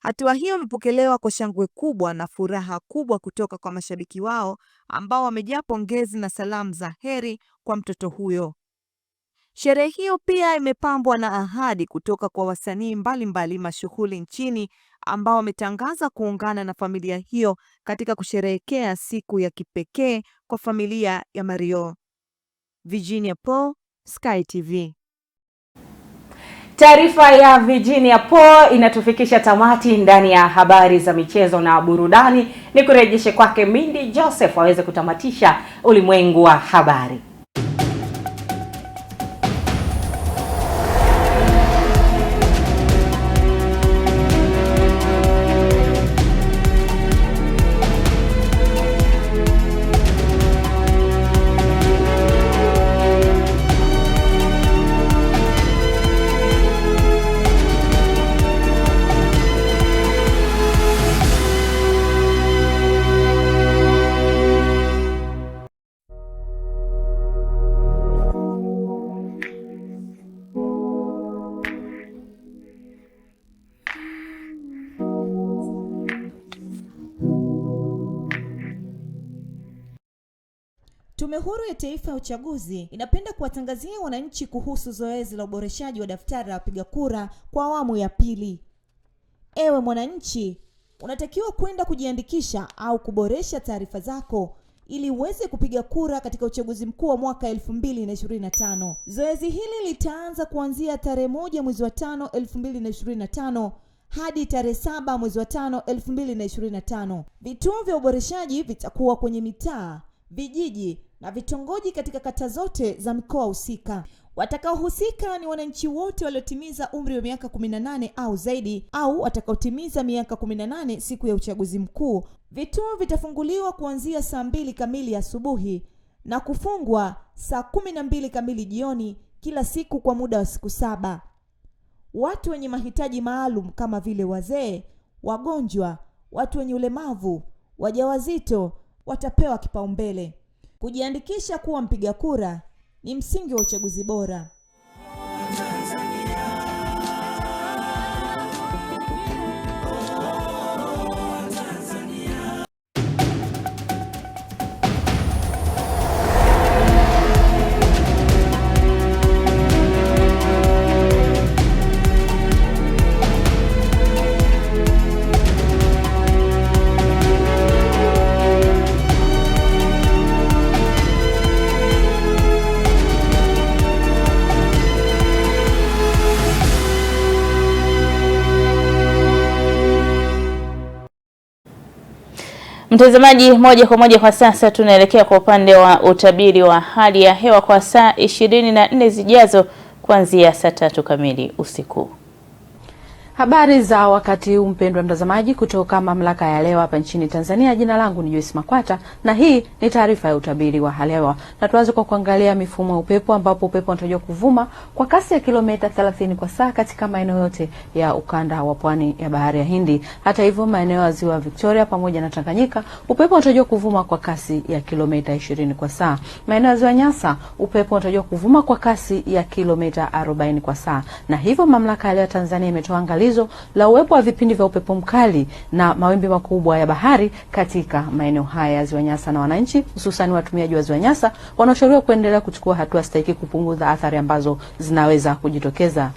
Hatua hiyo imepokelewa kwa shangwe kubwa na furaha kubwa kutoka kwa mashabiki wao ambao wamejaa pongezi na salamu za heri kwa mtoto huyo. Sherehe hiyo pia imepambwa na ahadi kutoka kwa wasanii mbalimbali mashuhuri nchini ambao wametangaza kuungana na familia hiyo katika kusherehekea siku ya kipekee kwa familia ya Mario. Virginia Paul, Sky TV. Taarifa ya Virginia Paul inatufikisha tamati ndani ya habari za michezo na burudani. Ni kurejeshe kwake Mindy Joseph aweze kutamatisha ulimwengu wa habari. Tume Huru ya Taifa ya Uchaguzi inapenda kuwatangazia wananchi kuhusu zoezi la uboreshaji wa daftari la wapiga kura kwa awamu ya pili. Ewe mwananchi, unatakiwa kwenda kujiandikisha au kuboresha taarifa zako ili uweze kupiga kura katika uchaguzi mkuu wa mwaka 2025. Zoezi hili litaanza kuanzia tarehe 1 mwezi wa 5 2025 hadi tarehe 7 mwezi wa 5 2025. Vituo vya uboreshaji vitakuwa kwenye mitaa, vijiji, na vitongoji katika kata zote za mikoa husika. Watakaohusika ni wananchi wote waliotimiza umri wa miaka 18 au zaidi au watakaotimiza miaka 18 siku ya uchaguzi mkuu. Vituo vitafunguliwa kuanzia saa 2 kamili asubuhi na kufungwa saa 12 kamili jioni kila siku kwa muda wa siku 7. Watu wenye mahitaji maalum kama vile wazee, wagonjwa, watu wenye ulemavu, wajawazito watapewa kipaumbele. Kujiandikisha kuwa mpiga kura ni msingi wa uchaguzi bora. Mtazamaji, moja kwa moja kwa sasa tunaelekea kwa upande wa utabiri wa hali ya hewa kwa saa 24 zijazo kuanzia saa 3 kamili usiku. Habari za wakati huu mpendwa mtazamaji, kutoka mamlaka ya hewa hapa nchini Tanzania. Jina langu ni Joyce Makwata na hii ni taarifa ya utabiri wa hali ya hewa. Na tuanze kwa kuangalia mifumo ya upepo, ambapo upepo unatarajiwa kuvuma kwa kasi ya kilomita 30 kwa saa katika maeneo yote ya ukanda wa pwani ya bahari ya Hindi. Hata hivyo, maeneo ya ziwa Victoria pamoja na Tanganyika, upepo unatarajiwa kuvuma kwa kasi ya kilomita 20 kwa saa. Maeneo ya ziwa Nyasa, upepo unatarajiwa kuvuma kwa kasi ya kilomita 40 kwa saa. Na hivyo mamlaka ya hewa Tanzania imetoa la uwepo wa vipindi vya upepo mkali na mawimbi makubwa ya bahari katika maeneo haya ya ziwa Nyasa, na wananchi hususan watumiaji wa ziwa Nyasa wanashauriwa kuendelea kuchukua hatua stahiki kupunguza athari ambazo zinaweza kujitokeza.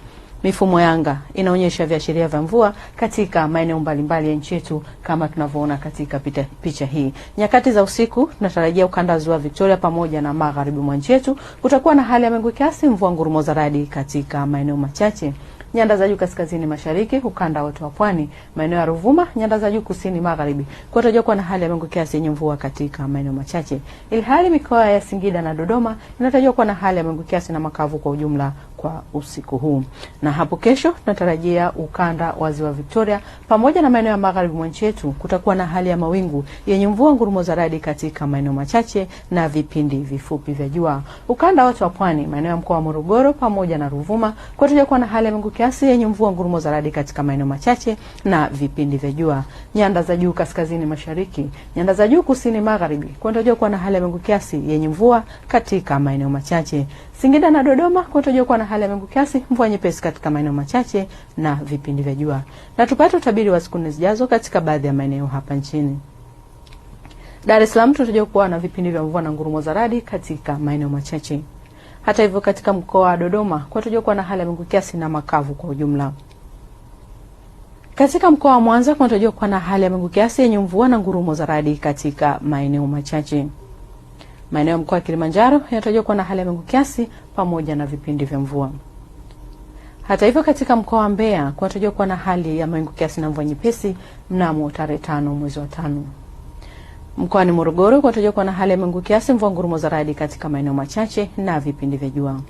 Mifumo ya anga inaonyesha viashiria vya mvua katika maeneo mbalimbali ya nchi yetu kama tunavyoona katika picha hii. Nyakati za usiku tunatarajia ukanda wa ziwa Victoria pamoja na magharibi mwa nchi yetu kutakuwa na hali ya mawingu kiasi, mvua ngurumo za radi katika maeneo machache. Nyanda za juu kaskazini mashariki, ukanda wote wa pwani, maeneo ya Ruvuma, nyanda za juu kusini magharibi kutarajia kuwa na hali ya mawingu kiasi yenye mvua katika maeneo machache. Ilhali mikoa ya Singida na Dodoma inatarajiwa kuwa na hali ya mawingu kiasi na makavu kwa ujumla kwa usiku huu. Na hapo kesho tunatarajia ukanda wa ziwa Victoria pamoja na maeneo ya magharibi mwa nchi yetu kutakuwa na hali ya mawingu yenye mvua ngurumo za radi katika maeneo machache na vipindi vifupi vya jua. Ukanda wote wa pwani, maeneo ya mkoa wa Morogoro pamoja na Ruvuma kutarajia kuwa na hali ya mawingu kiasi yenye mvua ngurumo za radi katika maeneo machache na vipindi vya jua. Nyanda za juu kaskazini mashariki, nyanda za juu kusini magharibi kutarajia kuwa na hali ya mawingu kiasi yenye mvua katika maeneo machache. Singida na Dodoma kutarajia kuwa na hali ya mawingu kiasi, mvua nyepesi katika maeneo machache na vipindi vya jua. Na tupate utabiri wa siku zijazo katika baadhi ya maeneo hapa nchini. Dar es Salaam tunatarajia kuwa na vipindi vya mvua na ngurumo za radi katika maeneo machache. Hata hivyo, katika mkoa wa Dodoma kutarajia kuwa na hali ya mawingu kiasi na makavu kwa ujumla. Katika mkoa wa Mwanza kutarajia kuwa na hali ya mawingu kiasi yenye mvua na ngurumo za radi katika maeneo machache. Maeneo ya mkoa wa Kilimanjaro yanatarajiwa kuwa na hali ya mawingu kiasi pamoja na vipindi vya mvua. Hata hivyo, katika mkoa wa Mbeya kunatarajiwa kuwa na hali ya mawingu kiasi na mvua nyepesi mnamo tarehe 5 mwezi wa 5. Mkoani Morogoro kunatarajiwa kuwa na hali ya mawingu kiasi, mvua ngurumo za radi katika maeneo machache na vipindi vya jua.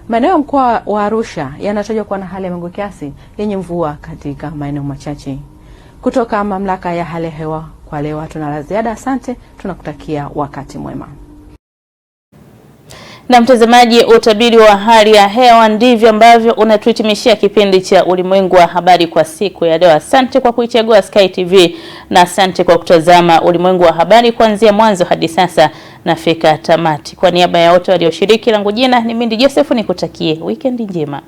Maeneo ya mkoa wa Arusha yanatarajiwa kuwa na hali ya mawingu kiasi yenye mvua katika maeneo machache. Kutoka mamlaka ya hali ya hewa kwa leo hatuna la ziada. Asante, tunakutakia wakati mwema. Na mtazamaji, utabiri wa hali ya hewa ndivyo ambavyo unatuhitimishia kipindi cha Ulimwengu wa Habari kwa siku ya leo. Asante kwa kuichagua Sky TV na asante kwa kutazama Ulimwengu wa Habari kuanzia mwanzo hadi sasa nafika tamati. Kwa niaba ya wote walioshiriki, langu jina ni Mindi Joseph, nikutakie weekend njema.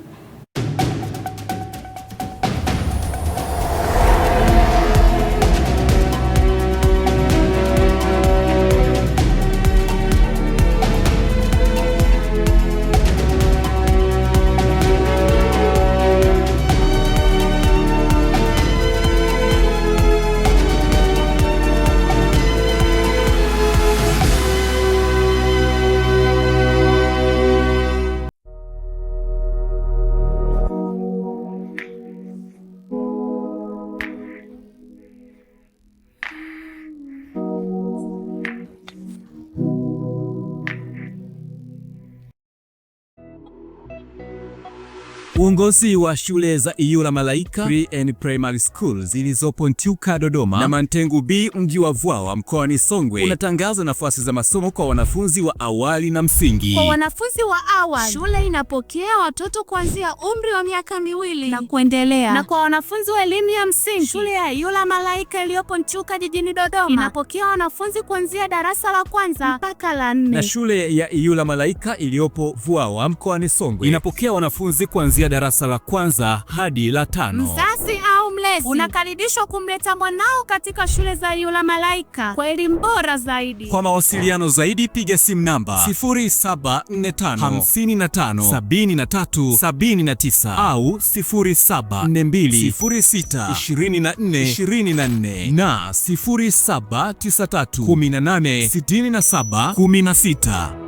Uongozi wa shule za Iyula Malaika Pre and Primary School zilizopo Ntyuka Dodoma na Mantengu B mji wa Vwawa mkoani Songwe unatangaza nafasi za masomo kwa wanafunzi wa awali na msingi. Kwa wanafunzi wa awali, shule inapokea watoto kuanzia umri wa miaka 2 na kuendelea. Na kwa wanafunzi wa elimu ya msingi, shule ya Iyula Malaika iliyopo Ntyuka jijini Dodoma inapokea wanafunzi kuanzia darasa la 1 mpaka la 4. Na shule ya Iyula Malaika iliyopo Vwawa mkoani Songwe inapokea wanafunzi kuanzia darasa la 1 hadi la 5. Mzazi au mlezi unakaribishwa kumleta mwanao katika shule za Iyula Malaika kwa elimu bora zaidi. Kwa mawasiliano zaidi piga simu namba 0745557379 au 0742062424 na 0793186716.